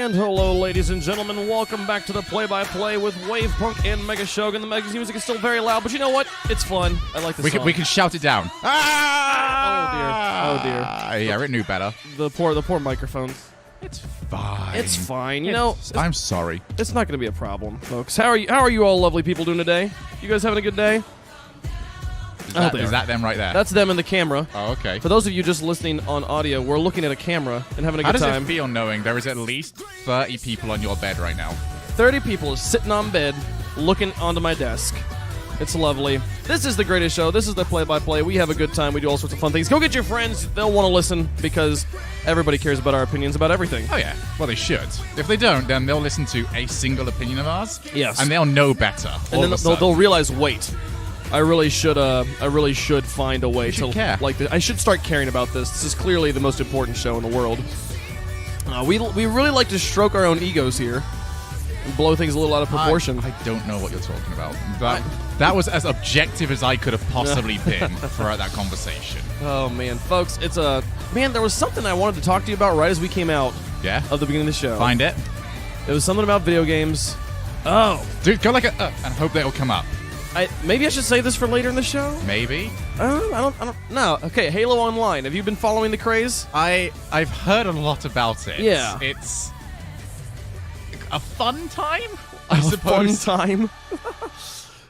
And hello, ladies and gentlemen. Welcome back to the play-by-play with WavePunk and Mega Shogun. The Mega's music is still very loud, but you know what? It's fun. I like this song. We can shout it down. Ah! Oh dear. Yeah, it knew better. The poor microphones. It's fine. It's fine. You know, I'm sorry. it's not going to be a problem, folks. How are you all lovely people doing today? You guys having a good day? Is that them right there? That's them in the camera. Oh, okay. For those of you just listening on audio, we're looking at a camera and having a How good does time. it feel knowing there is at least 30 people on your bed right now? 30 people sitting on bed, looking onto my desk. It's lovely. This is the greatest show. This is the play-by-play. We have a good time. We do all sorts of fun things. Go get your friends. They'll want to listen because everybody cares about our opinions about everything. Oh, yeah. Well, they should. If they don't, then they'll listen to a single opinion of ours. Yes. And they'll know better. And then they'll realize, wait, I really should find a way to care. like this. I should start caring about this. This is clearly the most important show in the world. We really like to stroke our own egos here and blow things a little out of proportion. I don't know what you're talking about. That was as objective as I could have possibly been throughout that conversation. Oh man, folks, there was something I wanted to talk to you about right as we came out Yeah? of the beginning of the show. Find it. It was something about video games. Oh, Dude, go like a and hope that it'll come up. maybe I should say this for later in the show. Maybe. I don't. No. Okay, Halo Online. Have you been following the craze? I've heard a lot about it. Yeah. It's a fun time, I suppose. Fun time.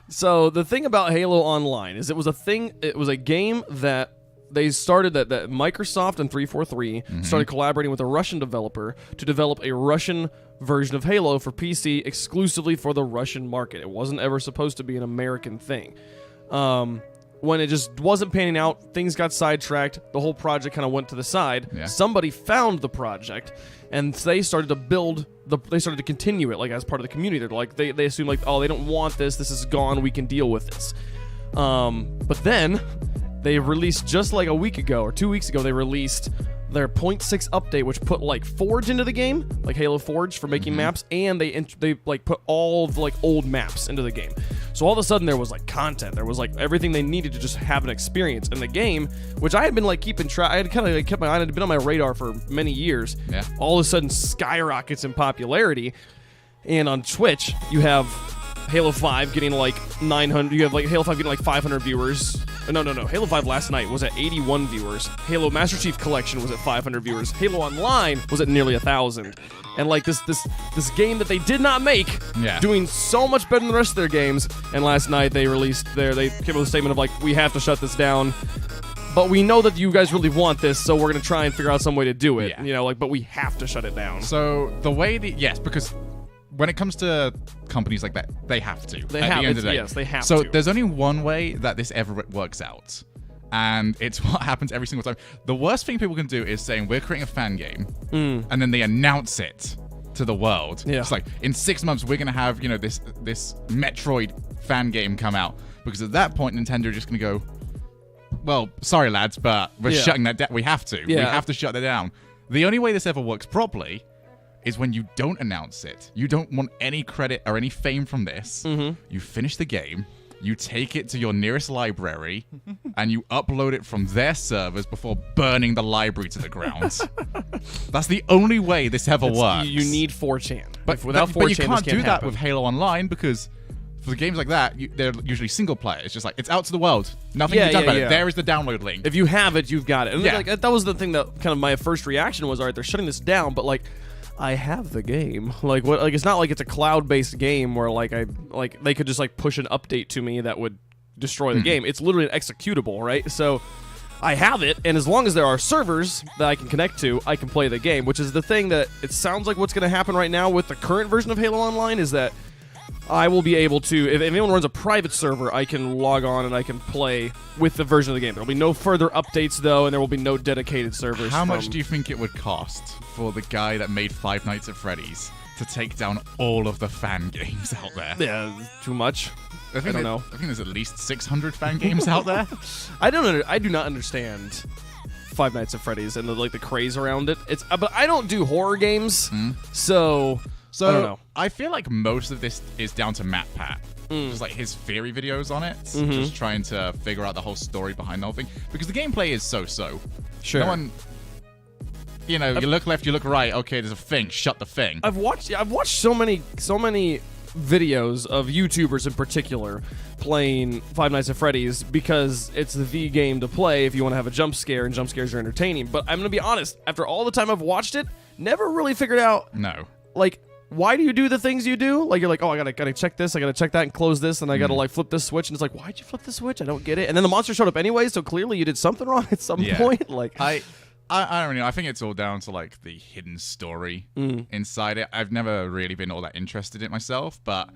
So the thing about Halo Online is it was a game that they started that Microsoft and 343 started collaborating with a Russian developer to develop a Russian version of Halo for PC exclusively for the Russian market. It wasn't ever supposed to be an American thing. When it just wasn't panning out, things got sidetracked. The whole project kind of went to the side. Yeah. Somebody found the project, and they started to they started to continue it, like as part of the community. They're like, they assume like, oh, they don't want this. This is gone. We can deal with this. But then they released just like a week ago or 2 weeks ago. They released their 0.6 update, which put like Forge into the game, like Halo Forge for making maps, and they like put all of like old maps into the game. So all of a sudden there was like content, there was like everything they needed to just have an experience in the game, which I had been like keeping track. I had kind of like kept my eye, it had been on my radar for many years. Yeah. All of a sudden skyrockets in popularity, and on Twitch you have Halo 5 getting like 900. You have like Halo 5 getting like 500 viewers. No. Halo 5 last night was at 81 viewers. Halo Master Chief Collection was at 500 viewers. Halo Online was at nearly 1,000. And like this game that they did not make, doing so much better than the rest of their games. And last night they came up with a statement of like, we have to shut this down. But we know that you guys really want this, so we're gonna try and figure out some way to do it. Yeah. But we have to shut it down. So the way because when it comes to companies like that, they have to. They at have the end of the day. Yes, they have to. So there's only one way that this ever works out. And it's what happens every single time. The worst thing people can do is saying, we're creating a fan game, and then they announce it to the world. Yeah. It's like, in 6 months, we're going to have, this Metroid fan game come out. Because at that point, Nintendo are just going to go, well, sorry, lads, but we're shutting that down. We have to. Yeah. We have to shut that down. The only way this ever works properly is when you don't announce it. You don't want any credit or any fame from this. You finish the game, you take it to your nearest library, and you upload it from their servers before burning the library to the ground. That's the only way this ever works. You need 4chan. But without 4chan, you this can't do that happen. with Halo Online because for games like that, they're usually single player. It's just like, it's out to the world. Nothing can be done about it. There is the download link. If you have it, you've got it. And Yeah. like, that was the thing that kind of my first reaction was, all right, they're shutting this down, but like, I have the game. Like, what? Like, it's not like it's a cloud-based game where like they could just like push an update to me that would destroy the game. It's literally an executable, right? So I have it, and as long as there are servers that I can connect to, I can play the game, which is the thing that it sounds like what's going to happen right now with the current version of Halo Online is that I will be able to, if anyone runs a private server, I can log on and I can play with the version of the game. There will be no further updates, though, and there will be no dedicated servers. How much do you think it would cost for the guy that made Five Nights at Freddy's to take down all of the fan games out there? Yeah, too much. I don't know. I think there's at least 600 fan games out there. I do not understand Five Nights at Freddy's and the craze around it. But I don't do horror games, so I don't know. I feel like most of this is down to Matt Pat. Just like his theory videos on it, just trying to figure out the whole story behind the whole thing. Because the gameplay is so-so. Sure. you know, you look left, you look right. Okay, there's a thing. Shut the thing. I've watched so many videos of YouTubers in particular playing Five Nights at Freddy's because it's the game to play if you want to have a jump scare, and jump scares are entertaining. But I'm gonna be honest, after all the time I've watched it, never really figured out like why do you do the things you do? Like you're like, oh, I gotta check this, I gotta check that and close this, and I gotta like flip this switch, and it's like, why'd you flip the switch? I don't get it. And then the monster showed up anyway, so clearly you did something wrong at some point. Like I don't know. I think it's all down to like the hidden story inside it. I've never really been all that interested in it myself, but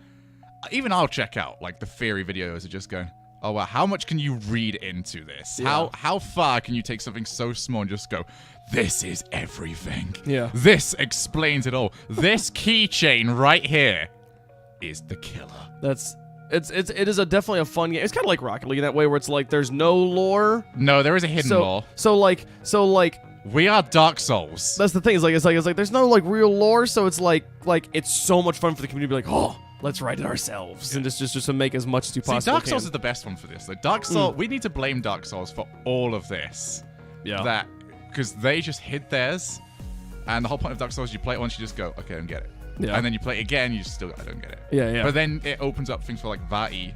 even I'll check out like the theory videos of just going, oh wow, how much can you read into this? Yeah. How far can you take something so small and just go, this is everything. Yeah. This explains it all. This keychain right here is the killer. It is definitely a fun game. It's kind of like Rocket League in that way, where it's like there's no lore. No, there is a hidden lore. So like we are Dark Souls. that's the thing. It's like there's no like real lore, so it's like it's so much fun for the community to be like, oh, let's write it ourselves and just to make as much as you possibly See, Dark can. Souls is the best one for this. Like Dark Souls, we need to blame Dark Souls for all of this. Yeah. Because they just hid theirs, and the whole point of Dark Souls, you play it once, you just go, okay, I don't get it. Yeah. And then you play it again, you still, I don't get it. Yeah. But then it opens up things for like Vati,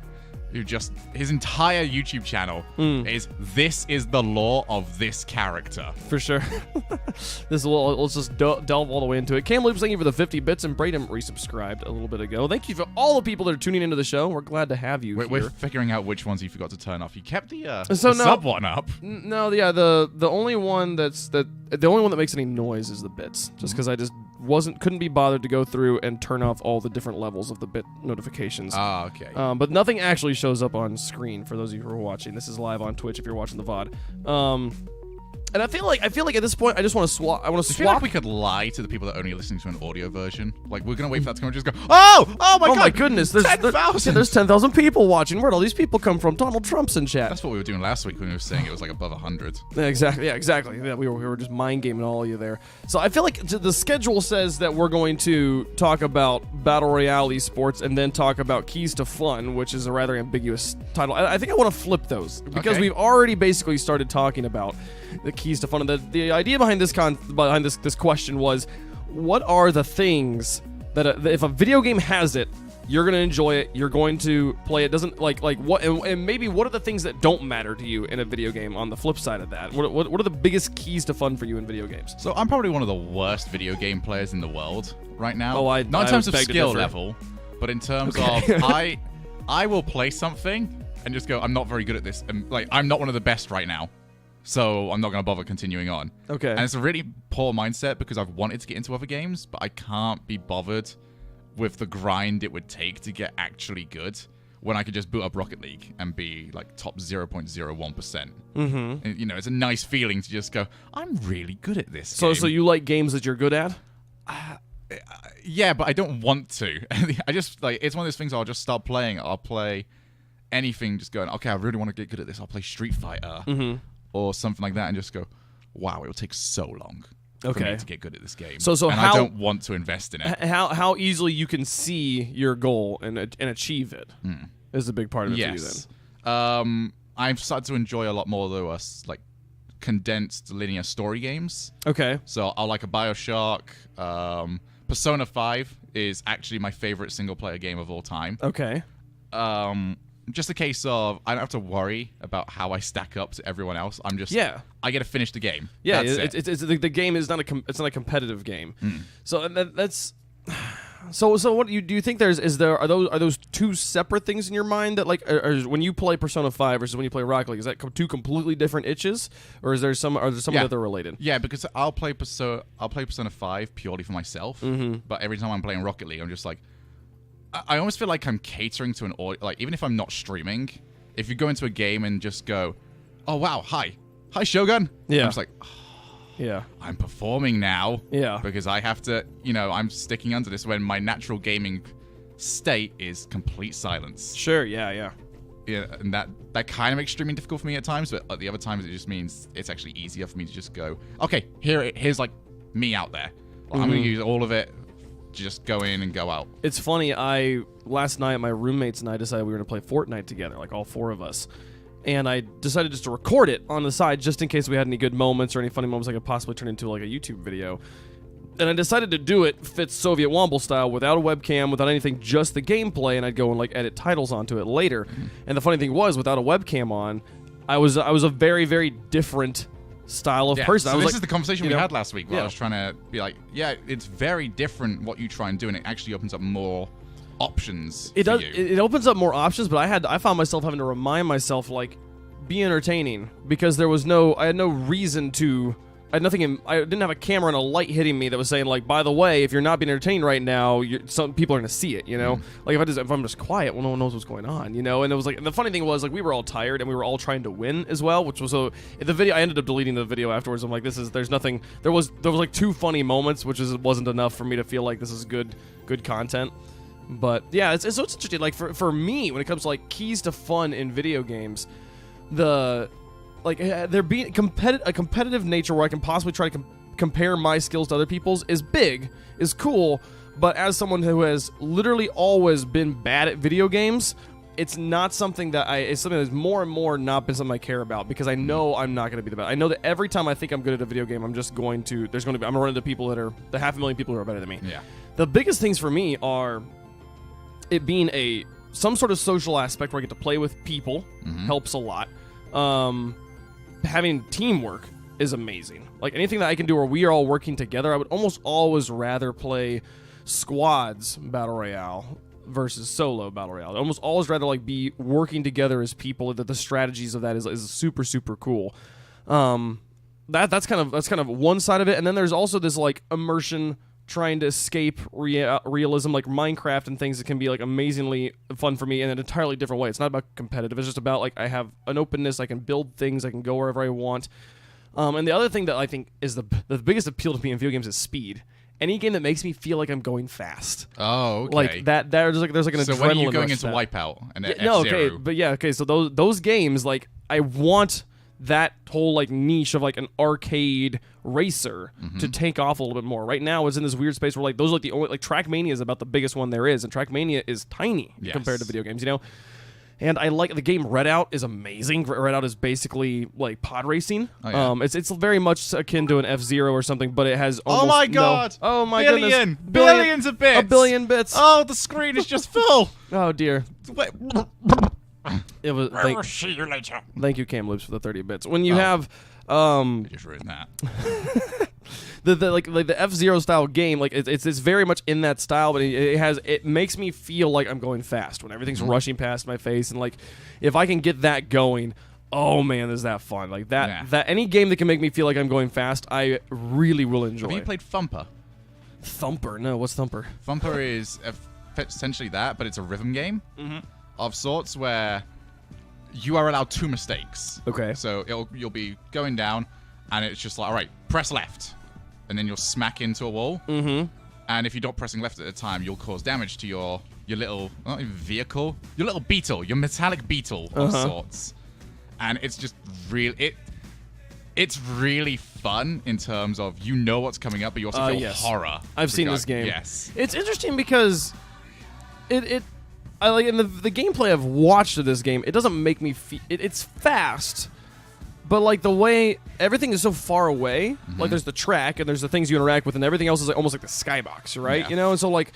who just, his entire YouTube channel is, this is the lore of this character. For sure. Let's just delve all the way into it. Cam Loops, thank you for the 50 bits, and Braden resubscribed a little bit ago. Thank you for all the people that are tuning into the show. We're glad to have you here. We're figuring out which ones you forgot to turn off. You kept the So no- sub one up. No, yeah, the only one the only one that makes any noise is the bits, just because I just couldn't be bothered to go through and turn off all the different levels of the bit notifications. Ah, okay. But nothing actually shows up on screen for those of you who are watching. This is live on Twitch if you're watching the VOD. And I feel like at this point I just want to swap. I want to I feel like swap. we could lie to the people that are only listening to an audio version. Like, we're going to wait for that to come and just go, oh my God. My goodness, there's 10,000. There's 10,000 people watching. Where'd all these people come from? Donald Trump's in chat. That's what we were doing last week when we were saying it was like above 100. Yeah, exactly. Yeah, we were just mind gaming all of you there. So I feel like the schedule says that we're going to talk about Battle Royale Esports and then talk about Keys to Fun, which is a rather ambiguous title. I think I want to flip those because we've already basically started talking about the Keys to Fun. And the idea behind this question was, what are the things that if a video game has it, you're gonna enjoy it, you're going to play it. Doesn't like what, and maybe what are the things that don't matter to you in a video game? On the flip side of that, what are the biggest keys to fun for you in video games? So I'm probably one of the worst video game players in the world right now. Not in terms of skill level, but in terms of I will play something and just go, I'm not very good at this, and like I'm not one of the best right now, so I'm not going to bother continuing on. Okay. And it's a really poor mindset because I've wanted to get into other games, but I can't be bothered with the grind it would take to get actually good when I could just boot up Rocket League and be like top 0.01%. And, you know, it's a nice feeling to just go, I'm really good at this game. So you like games that you're good at? Yeah, but I don't want to. I just, like, it's one of those things I'll just start playing. I'll play anything just going, okay, I really want to get good at this. I'll play Street Fighter or something like that and just go, wow, it will take so long for me to get good at this game. So and I don't want to invest in it. How easily you can see your goal and achieve it is a big part of it for you then. I've started to enjoy a lot more those like condensed linear story games. Okay. So I like a BioShock. Persona 5 is actually my favorite single player game of all time. Okay. Just a case of I don't have to worry about how I stack up to everyone else. I'm just I get to finish the game. Yeah, that's the game is not a competitive game. So that's so what do you think are those two separate things in your mind that like are when you play Persona 5 versus when you play Rocket League, is that two completely different itches, or are there some that they're related? Yeah, because I'll play Persona 5 purely for myself, but every time I'm playing Rocket League, I'm just like, I almost feel like I'm catering to an audience. Like, even if I'm not streaming, if you go into a game and just go, oh, wow, hi Shogun. Yeah. I'm just like, I'm performing now. Yeah. Because I have to, I'm sticking under this when my natural gaming state is complete silence. Sure, yeah. Yeah, and that kind of makes streaming difficult for me at times, but at the other times it just means it's actually easier for me to just go, okay, here's like me out there. Well, I'm going to use all of it. Just go in and go out. It's funny, last night my roommates and I decided we were going to play Fortnite together, like all four of us. and I decided just to record it on the side just in case we had any good moments or any funny moments I could possibly turn into like a YouTube video. And I decided to do it Fitz Soviet Womble style, without a webcam, without anything, just the gameplay, and I'd go and like edit titles onto it later. And the funny thing was, without a webcam on, I was a very, very different style of person. So I was this is the conversation we had last week where I was trying to be like, yeah, it's very different what you try and do, and it actually opens up more options. It does. You. It opens up more options, but I found myself having to remind myself, like, be entertaining, because I had no reason to. I didn't have a camera and a light hitting me that was saying, like, by the way, if you're not being entertained right now, some people are gonna see it, you know. Like if I'm just quiet, well, no one knows what's going on, you know. And it was like, and the funny thing was, like, we were all tired and we were all trying to win as well, which was the video. I ended up deleting the video afterwards. I'm like, there's nothing. There was like 2 funny moments, which wasn't enough for me to feel like this is good content. But yeah, it's interesting. Like for me, when it comes to like keys to fun in video games, there being a competitive nature where I can possibly try to compare my skills to other people's is cool, but as someone who has literally always been bad at video games, it's not something it's something that's more and more not been something I care about, because I know I'm not going to be the best. I know that every time I think I'm good at a going to I'm going to run into people that are the 500,000 people who are better than me. Yeah. The biggest things for me are it being some sort of social aspect where I get to play with people, helps a lot. Having teamwork is amazing. Like anything that I can do where we are all working together, I would almost always rather play squads battle royale versus solo battle royale. I'd almost always rather like be working together as people. That the strategies of that is super, super cool. That's kind of one side of it, and then there's also this like immersion, trying to escape realism, like Minecraft and things that can be like amazingly fun for me in an entirely different way. It's not about competitive. It's just about like I have an openness. I can build things. I can go wherever I want. And the other thing that I think is the biggest appeal to me in video games is speed. Any game that makes me feel like I'm going fast. Oh, okay. Like that. There's like an adrenaline. So when are you going into Wipeout and F-Zero? No, okay, but yeah, okay. So those games, like I want that whole like niche of like an arcade racer to take off a little bit more. Right now it's in this weird space where like those are like the only, like Trackmania is about the biggest one there is, and Trackmania is tiny compared to video games, you know. And I like the game Redout is amazing. Redout is basically like pod racing. Oh, yeah. It's very much akin to an F-Zero or something, but it has almost billions of bits. A billion bits. Oh, the screen is just full. Oh dear. It was. See you later. Thank you, Cam Loops, for the 30 bits. When you have, I just written that. the F-Zero style game, like it's very much in that style, but it makes me feel like I'm going fast when everything's rushing past my face, and like if I can get that going, oh man, is that fun? Like that any game that can make me feel like I'm going fast, I really will enjoy. Have you played Thumper? Thumper? No, what's Thumper? Thumper is essentially that, but it's a rhythm game of sorts where you are allowed 2 mistakes. Okay. So you'll be going down, and it's just like, all right, press left, and then you'll smack into a wall. And if you're not pressing left at the time, you'll cause damage to your little not even vehicle, your little beetle, your metallic beetle of sorts. And it's just it's really fun in terms of you know what's coming up, but you also feel horror. I've seen this game. Yes. It's interesting because I like in the gameplay I've watched of this game, it doesn't make me feel it's fast, but like the way everything is so far away, like there's the track and there's the things you interact with, and everything else is like, almost like the skybox, right? Yeah. You know, and so like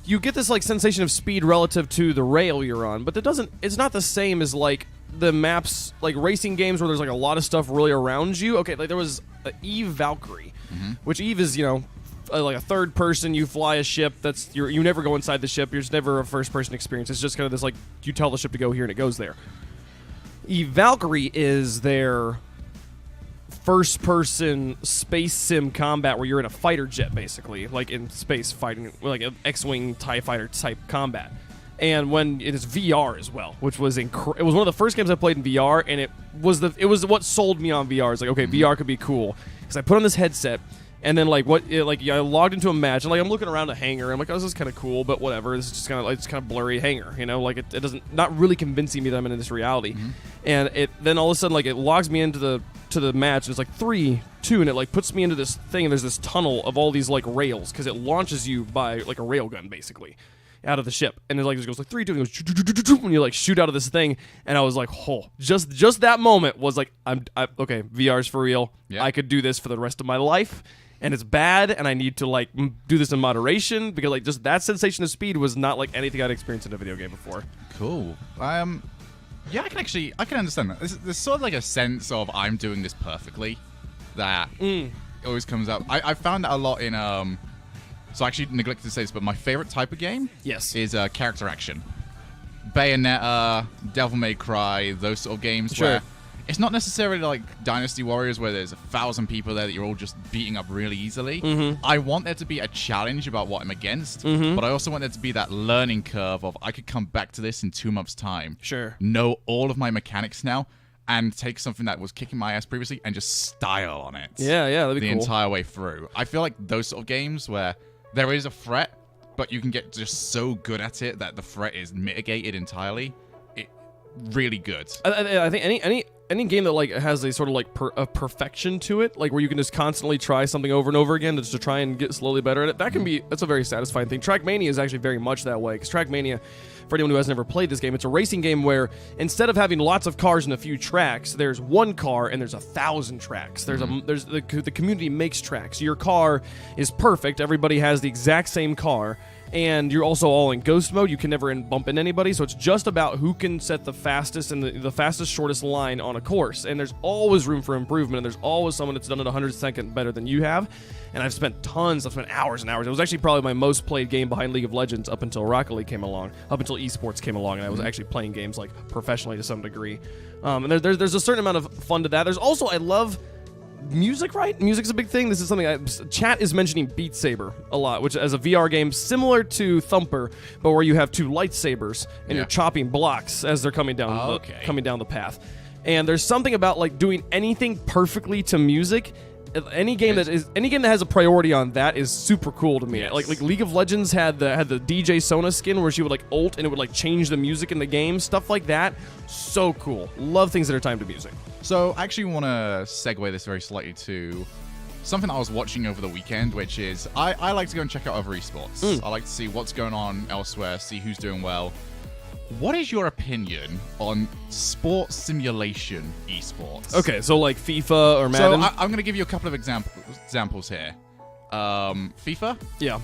you get this like sensation of speed relative to the rail you're on, but it's not the same as like the maps, like racing games where there's like a lot of stuff really around you. Okay, like there was Eve Valkyrie, which Eve is, you know, like a third person, you fly a ship you never go inside the ship, it's never a first person experience. It's just kind of this like you tell the ship to go here and it goes there. Eve Valkyrie is their first person space sim combat where you're in a fighter jet basically, like in space fighting, like an X-Wing TIE fighter type combat. And when it is VR as well, which was it was one of the first games I played in VR, and it was what sold me on VR. It's like, okay, VR could be cool, because I put on this headset. And then I logged into a match, and like I'm looking around a hangar, and I'm like, oh, this is kind of cool, but whatever. This is just kind of it's kind of blurry hangar, you know, like it doesn't not really convincing me that I'm in this reality. And then all of a sudden like it logs me into the match. And it's like 3, 2, and it like puts me into this thing, and there's this tunnel of all these like rails because it launches you by like a railgun basically. out of the ship, and it like just goes like 3, 2, and it goes when you like shoot out of this thing, and I was like, oh, just that moment was like, okay, VR's for real. Yeah. I could do this for the rest of my life, and it's bad, and I need to like do this in moderation because like just that sensation of speed was not like anything I'd experienced in a video game before. Cool. Yeah, I can understand that. There's sort of like a sense of I'm doing this perfectly that always comes up. I found that a lot in so I actually neglected to say this, but my favorite type of game is character action. Bayonetta, Devil May Cry, those sort of games where it's not necessarily like Dynasty Warriors where there's 1,000 people there that you're all just beating up really easily. I want there to be a challenge about what I'm against, but I also want there to be that learning curve of I could come back to this in 2 months' time, know all of my mechanics now, and take something that was kicking my ass previously and just style on it. Yeah, that'd be the cool. entire way through. I feel like those sort of games where there is a threat, but you can get just so good at it that the threat is mitigated entirely. Really good. I think any game that like has a sort of like a perfection to it, like where you can just constantly try something over and over again just to try and get slowly better at it, that's a very satisfying thing. Trackmania is actually very much that way, because Trackmania, for anyone who has never played this game, it's a racing game where instead of having lots of cars and a few tracks, there's one car and there's 1,000 tracks. There's the community makes tracks. Your car is perfect. Everybody has the exact same car. And you're also all in ghost mode. You can never bump into anybody, so it's just about who can set the fastest and the fastest, shortest line on a course. And there's always room for improvement, and there's always someone that's done it 100 seconds better than you have. And I've spent hours and hours. It was actually probably my most played game behind League of Legends up until Rocket League came along, up until esports came along, and I was actually playing games like professionally to some degree. And there's a certain amount of fun to that. There's also, I love music, right? Music's a big thing. This is something chat is mentioning Beat Saber a lot, which as a VR game similar to Thumper, but where you have 2 lightsabers and you're chopping blocks as they're coming down the path. And there's something about like doing anything perfectly to music. Any game that has a priority on that is super cool to me. Yes. Like League of Legends had the DJ Sona skin where she would like ult and it would like change the music in the game. Stuff like that, so cool. Love things that are timed to music. So I actually want to segue this very slightly to something I was watching over the weekend, which is I like to go and check out other esports. I like to see what's going on elsewhere, see who's doing well. What is your opinion on sports simulation esports? Okay, so like FIFA or Madden? So I'm going to give you a couple of examples here. FIFA. Yeah.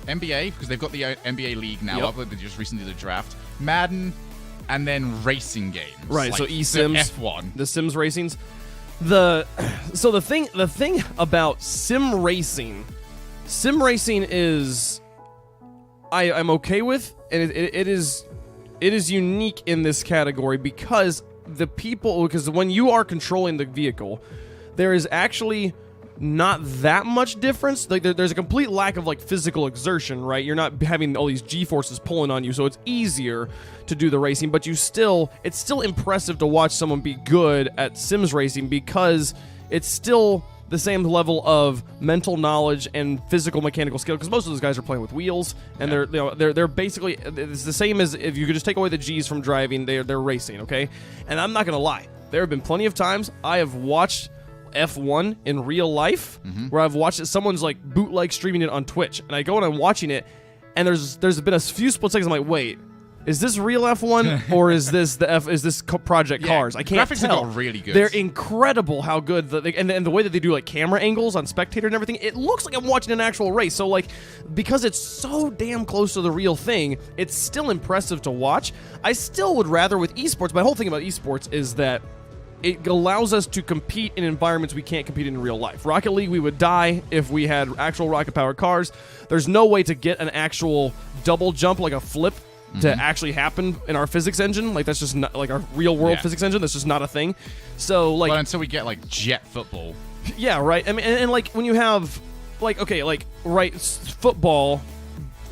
NBA, because they've got the NBA League now. They just recently did the draft. Madden, and then racing games. Right, like so eSims. F1. The Sims racings. The thing about sim racing is I'm okay with, and it is unique in this category because when you are controlling the vehicle, there is actually not that much difference. Like there's a complete lack of like physical exertion, right? You're not having all these G-forces pulling on you, so it's easier to do the racing, but it's still impressive to watch someone be good at Sims racing because it's still the same level of mental knowledge and physical mechanical skill, because most of those guys are playing with wheels, and they're basically, it's the same as if you could just take away the G's from driving, they're racing, okay? And I'm not gonna lie, there have been plenty of times I have watched F1 in real life where I've watched it, someone's like bootleg streaming it on Twitch, and I go and I'm watching it, and there's been a few split seconds I'm like, wait, is this real F1 or is this Project Cars? I can't tell. Graphics are really good. They're incredible how good and the way that they do like camera angles on spectator and everything. It looks like I'm watching an actual race. So like because it's so damn close to the real thing, it's still impressive to watch. I still would rather with esports. My whole thing about esports is that it allows us to compete in environments we can't compete in real life. Rocket League, we would die if we had actual rocket-powered cars. There's no way to get an actual double jump, like a flip, to actually happen in our physics engine. Like, that's just not, like, our real-world physics engine, that's just not a thing. So, like... Well, until we get, like, jet football. Yeah, right. I mean, and like, when you have, like, okay, like, right, football,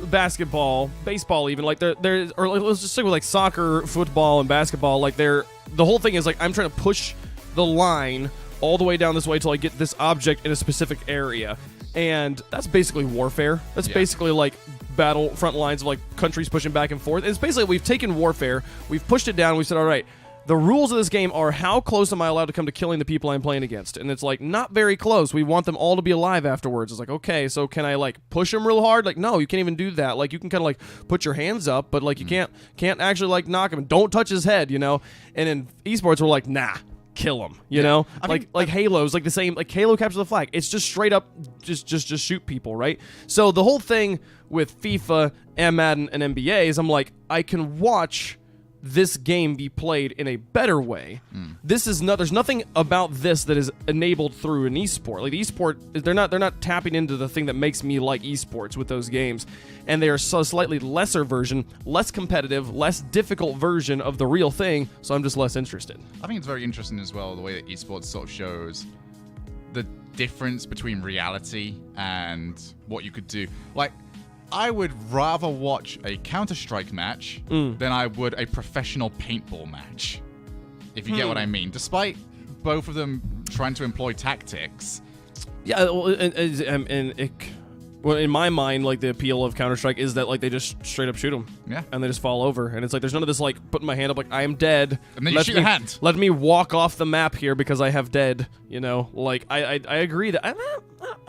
basketball, baseball even, like, there's, or like, let's just stick with, like, soccer, football, and basketball, like, the whole thing is, like, I'm trying to push the line all the way down this way till I get this object in a specific area. And that's basically warfare. That's basically, like, battle front lines of, like, countries pushing back and forth. It's basically, we've taken warfare, we've pushed it down, we said, all right, the rules of this game are how close am I allowed to come to killing the people I'm playing against? And it's like, not very close. We want them all to be alive afterwards. It's like, okay, so can I like push them real hard? Like, no, you can't even do that. Like, you can kind of like put your hands up, but like you can't actually like knock him. Don't touch his head, you know? And in esports, we're like, nah, kill him, you know? Like Halo's like the same, like Halo capture the flag. It's just straight up just shoot people, right? So the whole thing with FIFA and Madden and NBA is I'm like, I can watch this game be played in a better way. There's nothing about this that is enabled through an esport. Like esport, they're not tapping into the thing that makes me like esports with those games, and they are so slightly lesser version, less competitive, less difficult version of the real thing. So I'm just less interested. I think it's very interesting as well the way that esports sort of shows the difference between reality and what you could do. Like, I would rather watch a Counter-Strike match than I would a professional paintball match, if you get what I mean. Despite both of them trying to employ tactics. Yeah, well, well, in my mind, like the appeal of Counter-Strike is that like they just straight up shoot them, and they just fall over, and it's like there's none of this like putting my hand up like I am dead, and then you shoot your hand. Let me walk off the map here because I have dead. You know, like I agree that I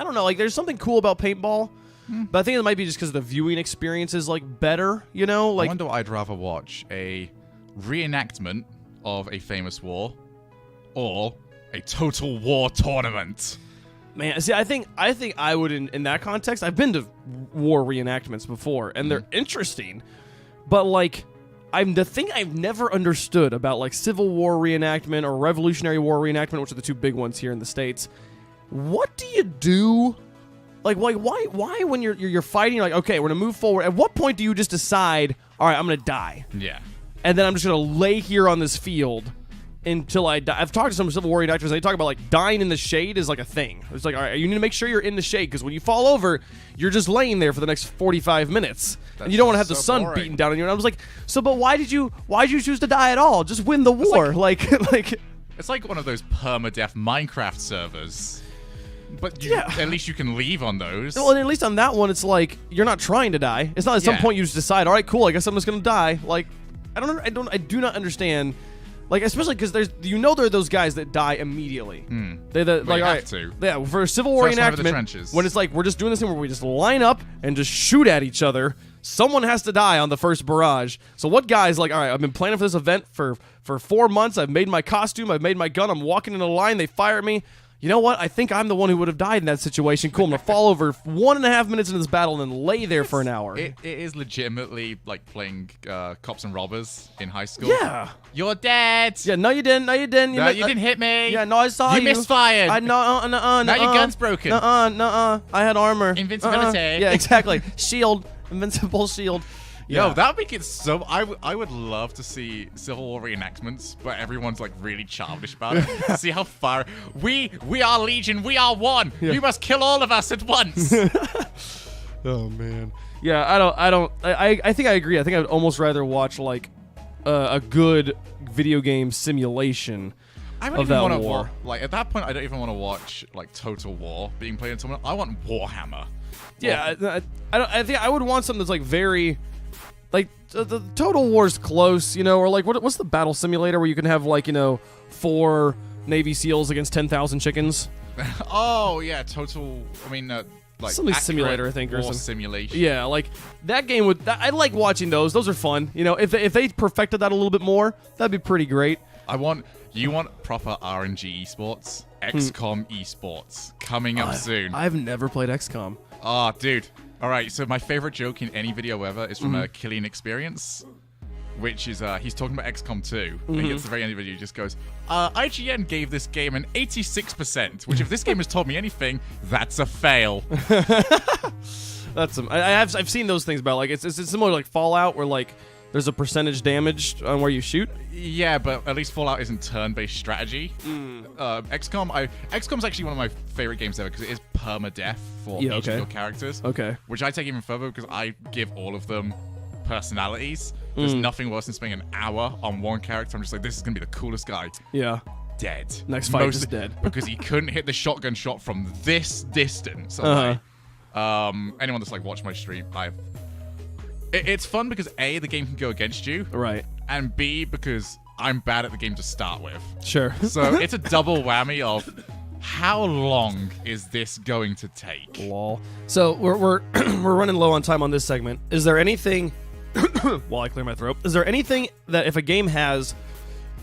don't know, like there's something cool about paintball. But I think it might be just because the viewing experience is like better, you know. Like, I wonder what I'd rather watch: a reenactment of a famous war, or a total war tournament. Man, see, I think I would in that context. I've been to war reenactments before, and they're interesting. But like, the thing I've never understood about like Civil War reenactment or Revolutionary War reenactment, which are the two big ones here in the States. What do you do? Like why when you're fighting, you're like, okay, we're gonna move forward. At what point do you just decide, all right, I'm gonna die? Yeah. And then I'm just gonna lay here on this field until I die. I've talked to some Civil War reenactors, and they talk about like dying in the shade is like a thing. It's like, all right, you need to make sure you're in the shade because when you fall over, you're just laying there for the next 45 minutes, and you don't want to have the sun beating down on you. And I was like, so, but why did you choose to die at all? Just win the war, like It's like one of those permadeath Minecraft servers. But at least you can leave on those. Well, and at least on that one, it's like you're not trying to die. It's not at some point you just decide, all right, cool, I guess I'm just gonna die. Like, I do not understand. Like, especially because there are those guys that die immediately. They like, all right, yeah, for a Civil War reenactment, when it's like we're just doing this thing where we just line up and just shoot at each other. Someone has to die on the first barrage. So what guy's like, all right, I've been planning for this event for 4 months. I've made my costume. I've made my gun. I'm walking in a line. They fire at me. You know what? I think I'm the one who would have died in that situation. Cool, I'm going to fall over 1.5 minutes into this battle and then lay there for an hour. It is legitimately like playing cops and robbers in high school. Yeah. You're dead. Yeah, no, you didn't. No, you didn't. You didn't hit me. Yeah, no, I saw you. You misfired. Now your gun's broken. I had armor. Invincibility. Yeah, exactly. Shield. Invincible shield. Yo, that would make it so. I would love to see Civil War reenactments, but everyone's like really childish about it. See how far we are Legion, we are one. Yeah. You must kill all of us at once. Oh man. Yeah, I think I agree. I think I would almost rather watch like a good video game simulation. I don't even want to like at that point. I don't even want to watch like Total War being played in someone. I want Warhammer. Yeah, I think I would want something that's like very. Like, the Total War's close, you know, or like, what's the battle simulator where you can have, like, you know, 4 Navy SEALs against 10,000 chickens? Oh, yeah, like, something simulator, I think, or something. Simulation. Yeah, like, that game would, I like watching those. Those are fun. You know, if they perfected that a little bit more, that'd be pretty great. You want proper RNG esports? XCOM esports coming up soon. I've never played XCOM. Oh, dude. All right, so my favorite joke in any video ever is from a Killing Experience, which is he's talking about XCOM 2, and he gets to the very end of the video, he just goes, IGN gave this game an 86%, which if this game has told me anything, that's a fail. That's I've seen those things about, like, it's similar to like Fallout, where like there's a percentage damage on where you shoot. Yeah, but at least Fallout isn't turn-based strategy. XCOM's actually one of my favorite games ever because it is permadeath for each of your characters. Okay. Which I take even further because I give all of them personalities. There's nothing worse than spending an hour on one character. I'm just like, this is going to be the coolest guy. Yeah. Dead. Next fight is dead. Because he couldn't hit the shotgun shot from this distance. Anyone that's like watched my stream, it's fun because A, the game can go against you. Right. And B, because I'm bad at the game to start with. Sure. So it's a double whammy of how long is this going to take? Lol. So we're we're running low on time on this segment. Is there anything while I clear my throat, is there anything that if a game has,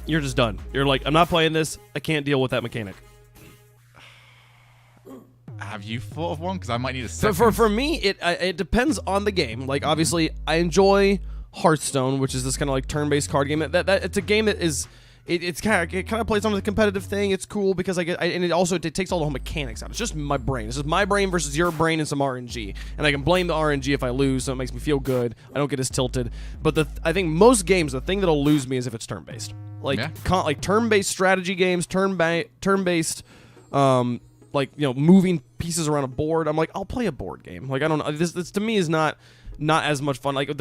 you're just done? You're like, I'm not playing this. I can't deal with that mechanic. Have you thought of one? Because I might need a second. For me, it depends on the game. Like, obviously, I enjoy Hearthstone, which is this kind of like turn-based card game. That it's a game that is it kind of plays on the competitive thing. It's cool because and it also takes all the whole mechanics out. It's just my brain. It's just my brain versus your brain and some RNG, and I can blame the RNG if I lose, so it makes me feel good. I don't get as tilted. But I think most games, the thing that'll lose me is if it's turn-based. Like like turn-based strategy games, turn-based. Like, you know, moving pieces around a board. I'm like, I'll play a board game. Like, I don't know. This to me is not as much fun. Like and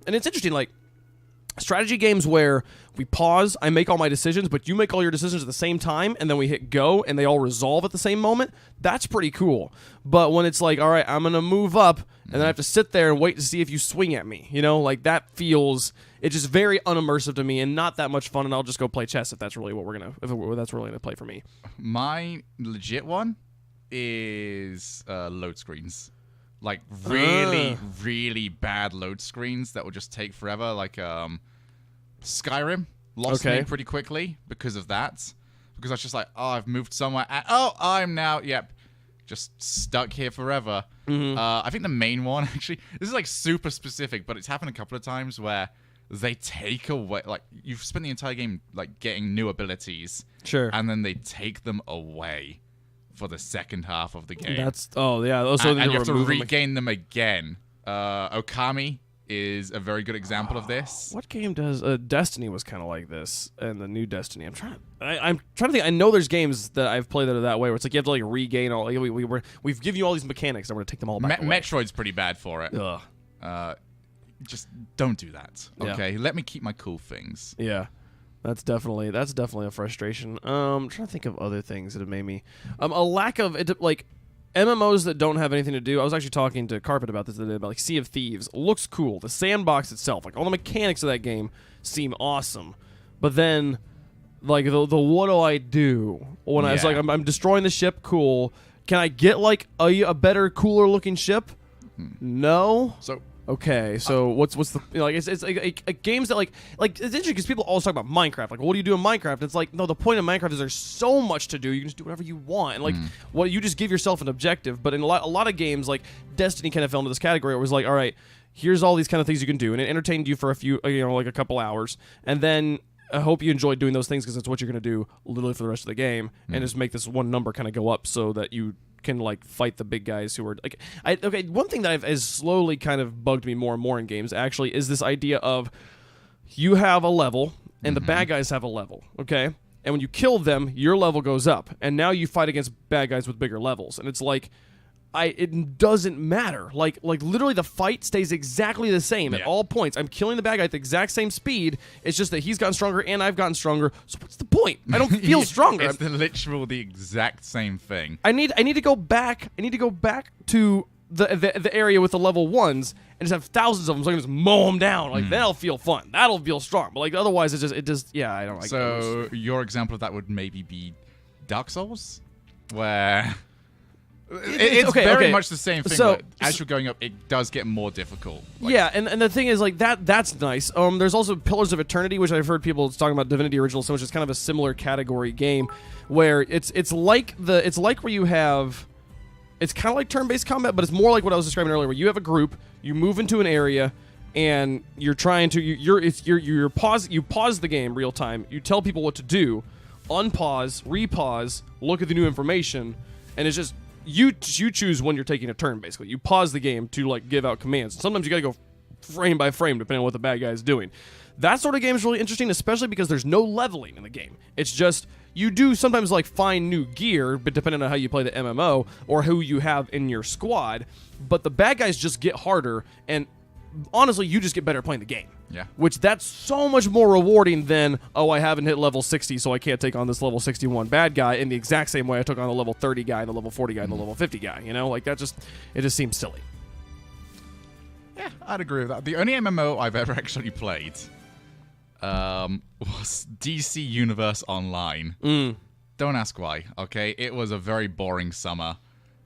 it's interesting. Like strategy games where we pause, I make all my decisions, but you make all your decisions at the same time, and then we hit go, and they all resolve at the same moment. That's pretty cool. But when it's like, all right, I'm gonna move up, and then I have to sit there and wait to see if you swing at me. You know, like that feels. It's just very unimmersive to me and not that much fun, and I'll just go play chess if that's really what that's really gonna play for me. My legit one is load screens. Like really bad load screens that will just take forever. Like Skyrim lost me pretty quickly because of that. Because I was just like, oh, I've moved somewhere, and I'm now, just stuck here forever. I think the main one, actually, this is like super specific, but it's happened a couple of times where they take away, like, you've spent the entire game like getting new abilities, and then they take them away for the second half of the game. Also and you have to regain them again. Okami is a very good example of this. What game does Destiny was kind of like this, and the new Destiny? I'm trying to think. I know there's games that I've played that are that way, where it's like you have to like regain all. Like, we've given you all these mechanics, and we're gonna take them all back. Metroid's pretty bad for it. Ugh. Just don't do that. Okay, let me keep my cool things. Yeah. That's definitely a frustration. I'm trying to think of other things that have made me a lack of it, like MMOs that don't have anything to do. I was actually talking to Carpet about this the other day, about like Sea of Thieves. Looks cool. The sandbox itself, like all the mechanics of that game seem awesome. But then like the what do I do when I was like I'm destroying the ship, cool. Can I get like a better, cooler looking ship? No. So okay, so what's the it's like games that like it's interesting because people always talk about Minecraft. Like, what do you do in Minecraft? And it's like, no, the point of Minecraft is there's so much to do. You can just do whatever you want, and like, you just give yourself an objective. But in a lot of games, like Destiny, kind of fell into this category. It was like, all right, here's all these kind of things you can do, and it entertained you for a few, like a couple hours, and then I hope you enjoyed doing those things because that's what you're gonna do literally for the rest of the game, and just make this one number kind of go up so that you can like fight the big guys who are like one thing that has slowly kind of bugged me more and more in games actually is this idea of you have a level and the bad guys have a level, okay, and when you kill them your level goes up and now you fight against bad guys with bigger levels, and it's like it doesn't matter. Like literally the fight stays exactly the same at all points. I'm killing the bad guy at the exact same speed. It's just that he's gotten stronger and I've gotten stronger. So what's the point? I don't feel stronger. It's the exact same thing. I need to go back. I need to go back to the area with the level 1s and just have thousands of them so I can just mow them down. Like that'll feel fun. That'll feel strong. But like otherwise it just I don't like. So your example of that would maybe be Dark Souls, where it's very much the same thing. So, but as you're going up, it does get more difficult. Like, and the thing is, like that's nice. There's also Pillars of Eternity, which I've heard people talking about Divinity Original Sin, which is kind of a similar category game, where it's like where you have, it's kind of like turn-based combat, but it's more like what I was describing earlier, where you have a group, you move into an area, and you're trying to you pause the game real time. You tell people what to do, unpause, repause, look at the new information, and it's just. You choose when you're taking a turn, basically. You pause the game to, like, give out commands. Sometimes you gotta go frame by frame, depending on what the bad guy is doing. That sort of game is really interesting, especially because there's no leveling in the game. It's just, you do sometimes, like, find new gear, but depending on how you play the MMO, or who you have in your squad, but the bad guys just get harder, and honestly, you just get better at playing the game. Yeah. Which that's so much more rewarding than, I haven't hit level 60, so I can't take on this level 61 bad guy in the exact same way I took on the level 30 guy, the level 40 guy, and the level 50 guy. You know, like it just seems silly. Yeah, I'd agree with that. The only MMO I've ever actually played was DC Universe Online. Don't ask why, okay? It was a very boring summer,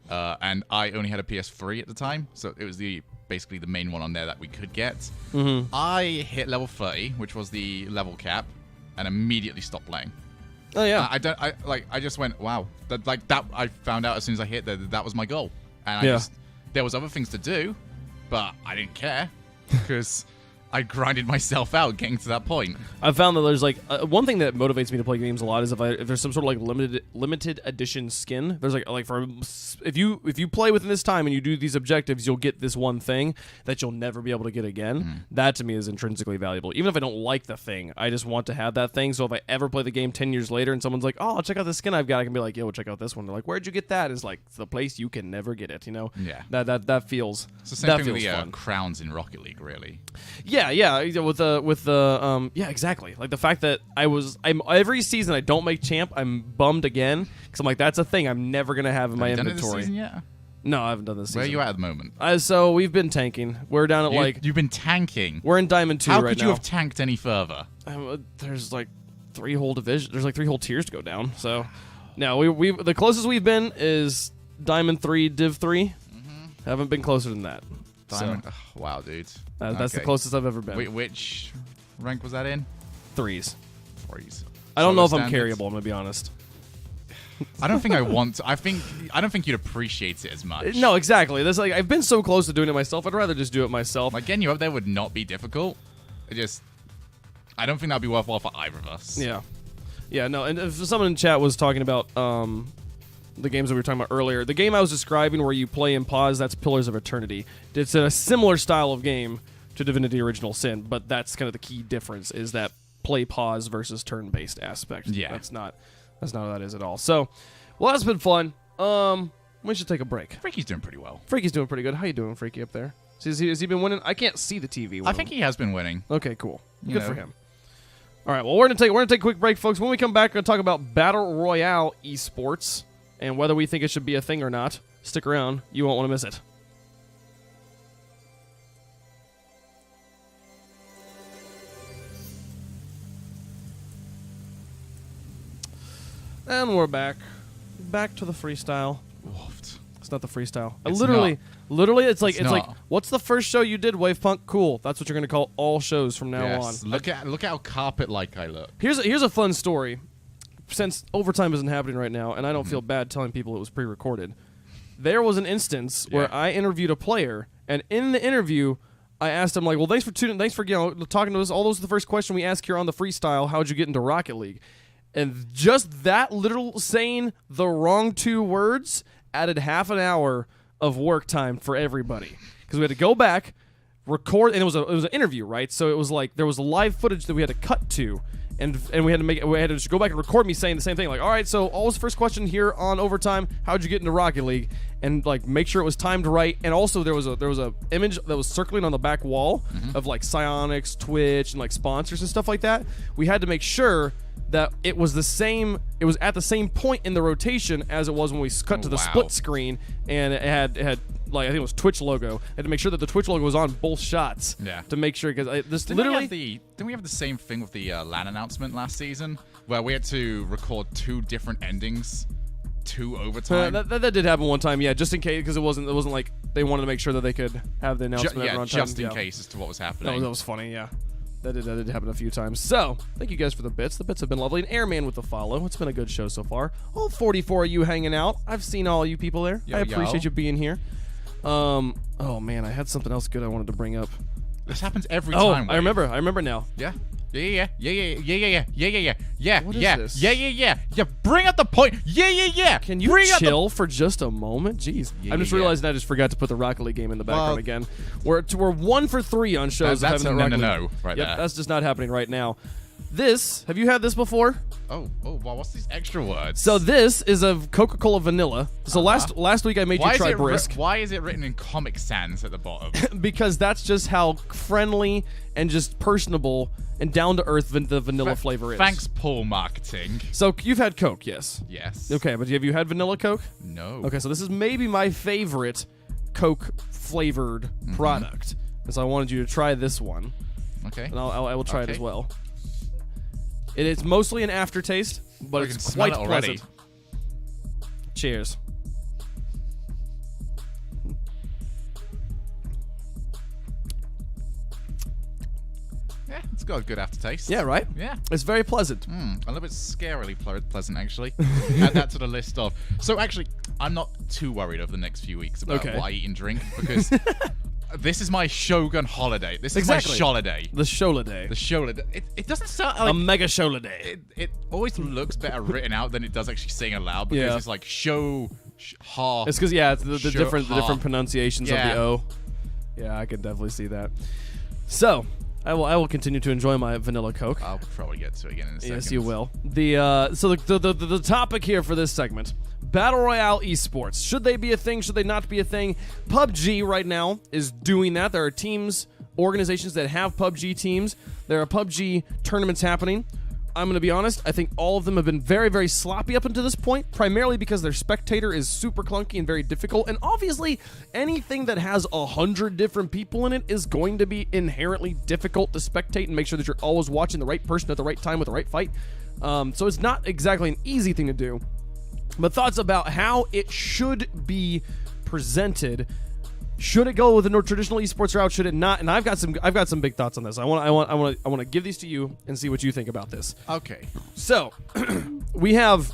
and I only had a PS3 at the time, so it was basically the main one on there that we could get. I hit level 30, which was the level cap, and immediately stopped playing. Oh yeah. I just went, wow. That I found out as soon as I hit that was my goal. And there was other things to do, but I didn't care because I grinded myself out getting to that point. I've found that there's like one thing that motivates me to play games a lot is if there's some sort of like limited edition skin. There's like for if you play within this time and you do these objectives, you'll get this one thing that you'll never be able to get again. That to me is intrinsically valuable. Even if I don't like the thing, I just want to have that thing. So if I ever play the game 10 years later and someone's like, "Oh, check out this skin I've got," I can be like, "Yo, check out this one." They're like, "Where'd you get that?" It's like it's the place you can never get it. You know? Yeah. That feels. It's the same thing with the crowns in Rocket League, really. Yeah, with the yeah, exactly. Like the fact that I'm every season I don't make champ, I'm bummed again because I'm like that's a thing I'm never gonna have in my inventory. Done it this season yet? No, I haven't done this season. Where are you at the moment? So we've been tanking. We're down at you've been tanking. We're in Diamond 2 right now. How could you have tanked any further? There's like 3 whole divisions. There's like 3 whole tiers to go down. So no, we the closest we've been is Diamond 3, Div 3. Haven't been closer than that. Diamond. Oh, wow, dude. That's the closest I've ever been. Which rank was that in? 3s. 3s. I don't know if I'm carryable. I'm gonna be honest. I don't think I want to. I don't think you'd appreciate it as much. No, exactly. There's like I've been so close to doing it myself. I'd rather just do it myself. Like getting you up there would not be difficult. I don't think that'd be worthwhile for either of us. Yeah. No. And if someone in chat was talking about the games that we were talking about earlier, the game I was describing where you play and pause, that's Pillars of Eternity. It's a similar style of game to Divinity Original Sin, but that's kind of the key difference is that play pause versus turn-based aspect. Yeah. That's not how that is at all. So, well, that's been fun. We should take a break. Freaky's doing pretty well. Freaky's doing pretty good. How you doing, Freaky, up there? Has he been winning? I can't see the TV. I think he has been winning. Okay, cool. Good for him. All right, well, we're gonna take a quick break, folks. When we come back, we're gonna talk about Battle Royale Esports and whether we think it should be a thing or not. Stick around. You won't want to miss it. And we're back. Back to the freestyle. Woofed. It's not the freestyle. It's literally, it's like not. what's the first show you did, WavePunk? Cool. That's what you're gonna call all shows from now Yes. on. Look how carpet-like I look. Here's a fun story. Since overtime isn't happening right now, and I don't feel bad telling people it was pre-recorded, there was an instance where I interviewed a player, and in the interview, I asked him like, "Well, thanks for talking to us. All those are the first question we ask here on the freestyle. How'd you get into Rocket League?" And just that little saying the wrong 2 words added half an hour of work time for everybody because we had to go back, record, and it was an interview, right? So it was like there was live footage that we had to cut to. And we had to just go back and record me saying the same thing. Like, all right, so always first question here on overtime. How'd you get into Rocket League? And like make sure it was timed right. And also there was a image that was circling on the back wall of like Psyonix, Twitch, and like sponsors and stuff like that. We had to make sure that it was the same. It was at the same point in the rotation as it was when we cut to the split screen, and it had like I think it was Twitch logo. I had to make sure that the Twitch logo was on both shots. Yeah. To make sure because this Didn't we have the same thing with the LAN announcement last season, where we had to record 2 different endings, 2 overtime? That did happen one time, yeah, just in case, because it wasn't like they wanted to make sure that they could have the announcement on time. Just in case as to what was happening. That was funny, yeah. That did happen a few times. So, thank you guys for the bits. The bits have been lovely. And Airman with the follow. It's been a good show so far. All 44 of you hanging out. I've seen all you people there. I appreciate you being here. Oh man, I had something else good I wanted to bring up. This happens every time. I remember now. Yeah. What is this? Yeah. Bring up the point. Yeah. Can you chill for just a moment? Jeez. I'm just realizing I just forgot to put the Rocket League game in the background again. We're 1 for 3 on shows. That's a no right there. That's just not happening right now. Have you had this before? Oh, wow, what's these extra words? So this is a Coca-Cola vanilla. So last week I made you try Brisk. Why is it written in Comic Sans at the bottom? Because that's just how friendly and just personable and down-to-earth the vanilla flavor is. Thanks, Paul Marketing. So you've had Coke, yes? Yes. Okay, but have you had vanilla Coke? No. Okay, so this is maybe my favorite Coke-flavored product. So I wanted you to try this one. Okay. And I will try it as well. It's mostly an aftertaste, but I can it's smell quite it already. pleasant. Cheers. Yeah, it's got a good aftertaste. Yeah, right? Yeah. It's very pleasant. A little bit scarily pleasant, actually. Add that to the list of. So, actually, I'm not too worried over the next few weeks about what I eat and drink because this is my Shogun holiday. This is my Sholiday. The Sholiday. The Sholiday. It doesn't sound like a mega Sholiday. It always looks better written out than it does actually saying aloud because it's like ha. It's because it's the different pronunciations of the O. Yeah, I can definitely see that. So I will continue to enjoy my vanilla Coke. I'll probably get to it again in a second. Yes, you will. The topic here for this segment: Battle Royale Esports. Should they be a thing? Should they not be a thing? PUBG right now is doing that. There are teams, organizations that have PUBG teams. There are PUBG tournaments happening. I'm going to be honest, I think all of them have been very, very sloppy up until this point, primarily because their spectator is super clunky and very difficult, and obviously anything that has 100 different people in it is going to be inherently difficult to spectate and make sure that you're always watching the right person at the right time with the right fight. So it's not exactly an easy thing to do, but thoughts about how it should be presented. Should it go with the more traditional esports route? Should it not? And I've got some big thoughts on this. I want to give these to you and see what you think about this. Okay. So, we have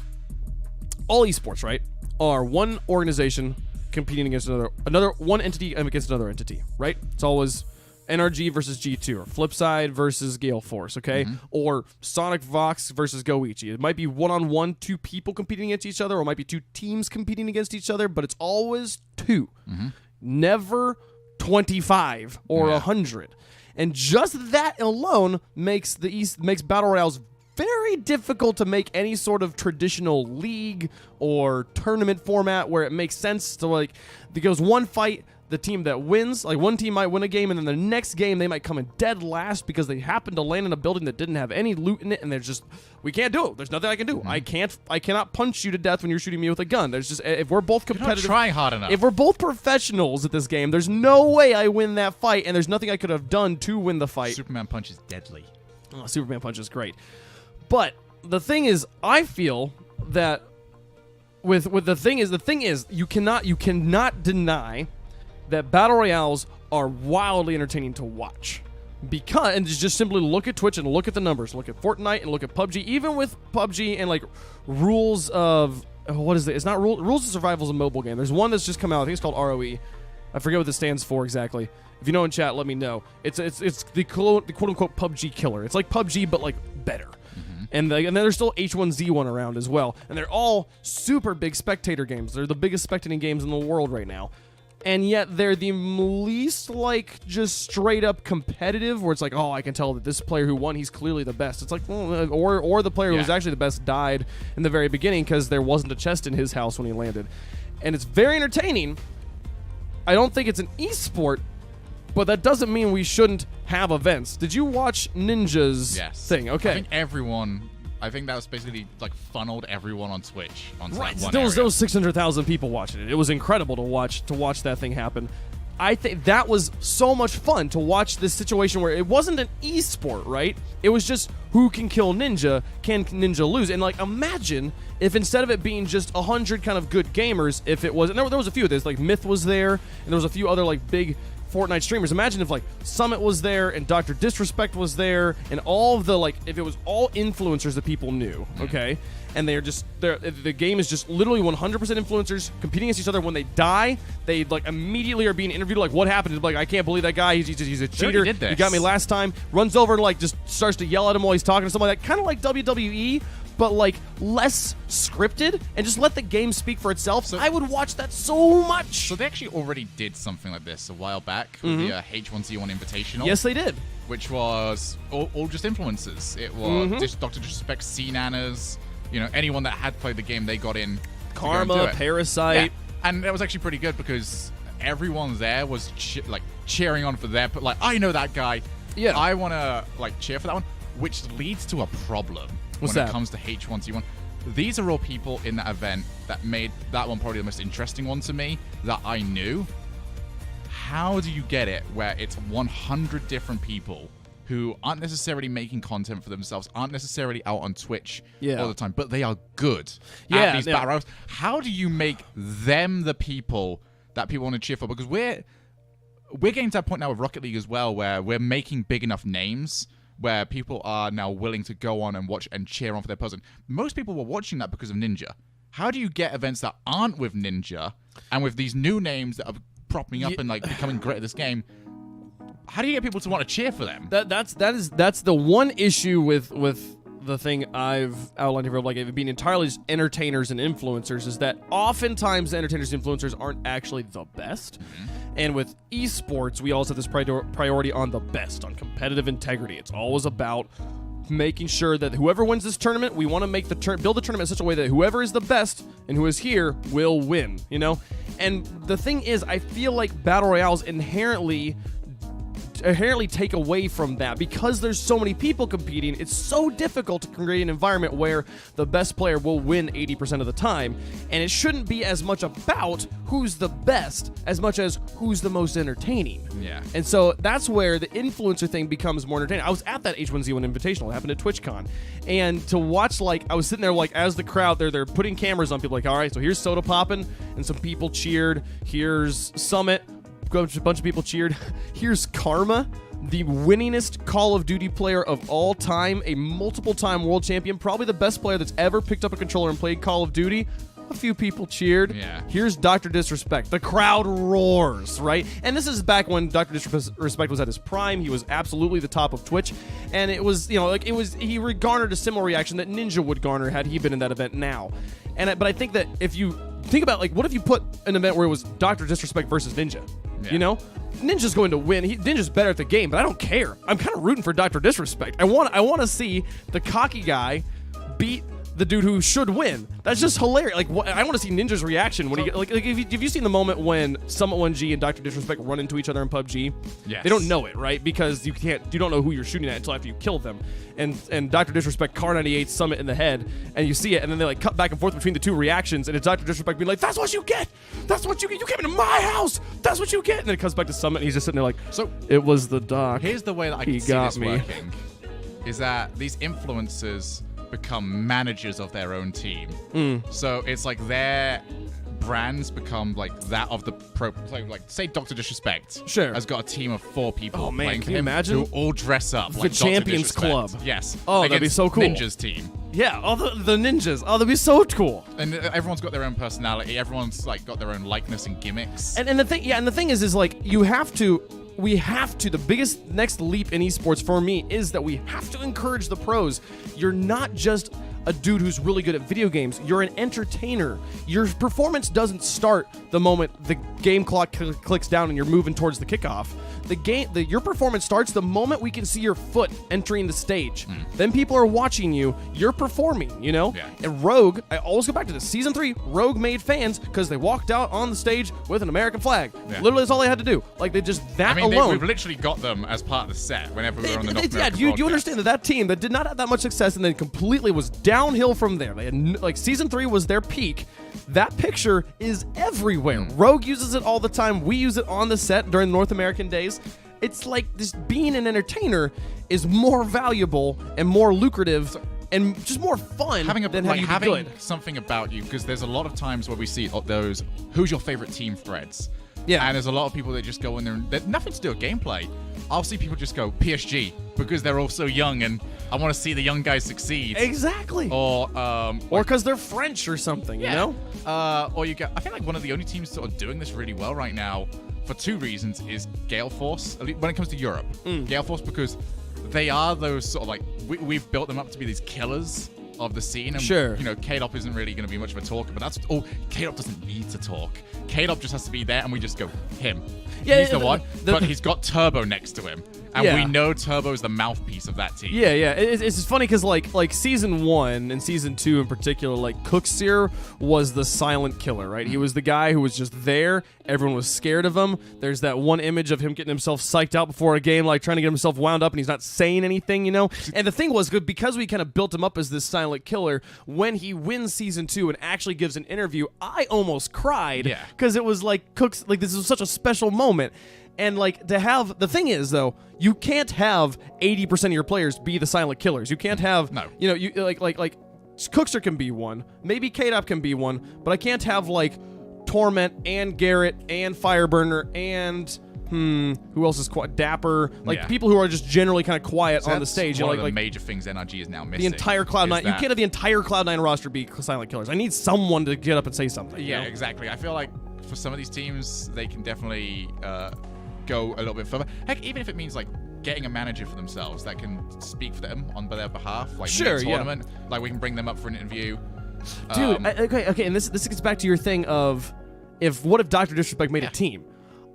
all esports, right? Are one organization competing against another one entity against another entity, right? It's always NRG versus G2 or Flipside versus Gale Force, okay? Or Sonic Vox versus Goichi. It might be one-on-one, two people competing against each other, or it might be two teams competing against each other, but it's always two. Never 25 or 100. And just that alone makes Battle Royales very difficult to make any sort of traditional league or tournament format where it makes sense to, like, it goes one fight, the team that wins, like one team might win a game, and then the next game they might come in dead last because they happen to land in a building that didn't have any loot in it, and they're just, we can't do it. There's nothing I can do. I cannot punch you to death when you're shooting me with a gun. There's just, if we're both competitive, you're not trying hard enough. If we're both professionals at this game, there's no way I win that fight, and there's nothing I could have done to win the fight. Superman Punch is deadly. Oh, Superman Punch is great, but the thing is, I feel that the thing is you cannot deny that battle royales are wildly entertaining to watch. Because, and just simply look at Twitch and look at the numbers. Look at Fortnite and look at PUBG. Even with PUBG and, like, rules of, what is it? It's not Rules of Survival is a mobile game. There's one that's just come out. I think it's called ROE. I forget what this stands for exactly. If you know in chat, let me know. It's the quote-unquote PUBG killer. It's like PUBG, but, like, better. And then there's still H1Z1 around as well. And they're all super big spectator games. They're the biggest spectating games in the world right now. And yet they're the least, like, just straight up competitive, where it's like, oh, I can tell that this player who won, he's clearly the best. It's like, or the player who was actually the best died in the very beginning because there wasn't a chest in his house when he landed. And it's very entertaining. I don't think it's an esport, but that doesn't mean we shouldn't have events. Did you watch Ninja's thing? Okay. I think that was basically, like, funneled everyone on Twitch onto right. that one There was 600,000 people watching it. It was incredible to watch that thing happen. I think that was so much fun to watch this situation where it wasn't an esport, right? It was just who can kill Ninja, can Ninja lose? And, like, imagine if instead of it being just 100 kind of good gamers, if it was, and there was a few of this, like Myth was there, and there was a few other, like, big Fortnite streamers. Imagine if, like, Summit was there and Dr. Disrespect was there and all of the, like, if it was all influencers that people knew, okay? And the game is just literally 100% influencers competing against each other. When they die, they, like, immediately are being interviewed, like, what happened? Like, I can't believe that guy, he's a cheater. He got me last time. Runs over and, like, just starts to yell at him while he's talking to somebody like that. Kind of like WWE, but, like, less scripted, and just let the game speak for itself. So I would watch that so much. So they actually already did something like this a while back with the H1Z1 Invitational. Yes, they did. Which was all just influencers. It was just Dr. Disrespect, C-Nanas, you know, anyone that had played the game, they got in. Karma, Parasite. Yeah. And that was actually pretty good because everyone there was cheering on for their, like, I know that guy. Yeah. I want to, like, cheer for that one, which leads to a problem. When it comes to H1Z1. These are all people in that event that made that one probably the most interesting one to me that I knew. How do you get it where it's 100 different people who aren't necessarily making content for themselves, aren't necessarily out on Twitch all the time, but they are good at these battle royals. How do you make them the people that people want to cheer for? Because we're getting to that point now with Rocket League as well, where we're making big enough names where people are now willing to go on and watch and cheer on for their person. Most people were watching that because of Ninja. How do you get events that aren't with Ninja and with these new names that are propping up and like becoming great at this game? How do you get people to want to cheer for them? That's the one issue with the thing I've outlined here of like it being entirely just entertainers and influencers is that oftentimes the entertainers and influencers aren't actually the best. And with esports, we always have this priority on the best, on competitive integrity. It's always about making sure that whoever wins this tournament, we want to make build the tournament in such a way that whoever is the best and who is here will win, you know? And the thing is, I feel like Battle Royales inherently take away from that because there's so many people competing. It's so difficult to create an environment where the best player will win 80% of the time, and it shouldn't be as much about who's the best as much as who's the most entertaining. Yeah. And so that's where the influencer thing becomes more entertaining. I was at that H1Z1 Invitational. It happened at TwitchCon. And to watch, like, I was sitting there, like, as the crowd, they're putting cameras on people, like, all right, so here's Soda popping, and some people cheered. Here's Summit. A bunch of people cheered. Here's Karma, the winningest Call of Duty player of all time, a multiple-time world champion, probably the best player that's ever picked up a controller and played Call of Duty. A few people cheered. Yeah. Here's Dr. Disrespect. The crowd roars, right? And this is back when Dr. Disrespect was at his prime. He was absolutely the top of Twitch. And it was, you know, like he garnered a similar reaction that Ninja would garner had he been in that event now. But I think that if you think about, like, what if you put an event where it was Dr. Disrespect versus Ninja? Yeah. You know? Ninja's going to win. Ninja's better at the game, but I don't care. I'm kind of rooting for Dr. Disrespect. I want to see the cocky guy beat the dude who should win. That's just hilarious. Like, I want to see Ninja's reaction when have you seen the moment when Summit 1G and Dr. Disrespect run into each other in PUBG? Yes. They don't know it, right? Because you don't know who you're shooting at until after you kill them. And Dr. Disrespect Car 98 Summit in the head, and you see it, and then they like cut back and forth between the two reactions, and it's Dr. Disrespect being like, "That's what you get. That's what you get. You came into my house. That's what you get." And then it comes back to Summit, and he's just sitting there like, "So it was the doc. Here's the way that I can see this working: is that these influencers become managers of their own team. So it's like their brands become like that of the pro. Like, say Dr. Disrespect has got a team of 4 people. Oh man, playing can you imagine? Who all dress up the like Champions Dr. Club. Yes. Oh, that'd be so cool. Ninja's team. Yeah, all the ninjas. Oh, that'd be so cool. And everyone's got their own personality. Everyone's like got their own likeness and gimmicks. And the thing is like we have to, the biggest next leap in esports for me is that we have to encourage the pros. You're not just a dude who's really good at video games. You're an entertainer. Your performance doesn't start the moment the game clock clicks down and you're moving towards the kickoff. Your performance starts the moment we can see your foot entering the stage. Then people are watching you. You're performing, you know? Yeah. And Rogue, I always go back to this. Season 3, Rogue made fans because they walked out on the stage with an American flag. Yeah. Literally, that's all they had to do. Like, they just, alone. We've literally got them as part of the set whenever we were on the North American you understand that team that did not have that much success and then completely was downhill from there. They had, like, Season 3 was their peak. That picture is everywhere. Rogue uses it all the time. We use it on the set during North American days. It's like this, being an entertainer is more valuable and more lucrative and just more fun having something about you, because there's a lot of times where we see those "who's your favorite team" threads. Yeah, and there's a lot of people that just go in there and they're nothing to do with gameplay. I'll see people just go PSG because they're all so young and I want to see the young guys succeed. Exactly. Or because they're French or something, you know? Or you get, I think like one of the only teams sort of doing this really well right now for 2 reasons is Gale Force, when it comes to Europe. Gale Force, because they are those sort of like, we've built them up to be these killers of the scene. And, you know, K-Dop isn't really going to be much of a talker, but that's, K-Dop doesn't need to talk. K-Dop just has to be there and we just go, him. Yeah, he's the one, but he's got Turbo next to him. And we know Turbo's the mouthpiece of that team. Yeah. It's funny because like Season 1 and Season 2 in particular, like Cookseer was the silent killer, right? He was the guy who was just there. Everyone was scared of him. There's that one image of him getting himself psyched out before a game, like trying to get himself wound up, and he's not saying anything, you know? And the thing was, good because we kind of built him up as this silent killer, when he wins Season 2 and actually gives an interview, I almost cried because it was like this was such a special moment. And like to have the thing is though, you can't have 80% of your players be the silent killers. You can't have you know, you like Cookster can be one, maybe K-Dop can be one, but I can't have like Torment and Garrett and Fireburner and who else is quiet? Dapper, like people who are just generally kind of quiet on the stage. One of the major things NRG is now missing. The entire Cloud9, you can't have the entire Cloud9 roster be silent killers. I need someone to get up and say something. Yeah, you know? exactly. I feel like for some of these teams, they can definitely go a little bit further. Heck, even if it means like getting a manager for themselves that can speak for them on their behalf, like mid-tournament, like we can bring them up for an interview. Dude, okay, and this gets back to your thing of what if Dr. Disrespect made a team?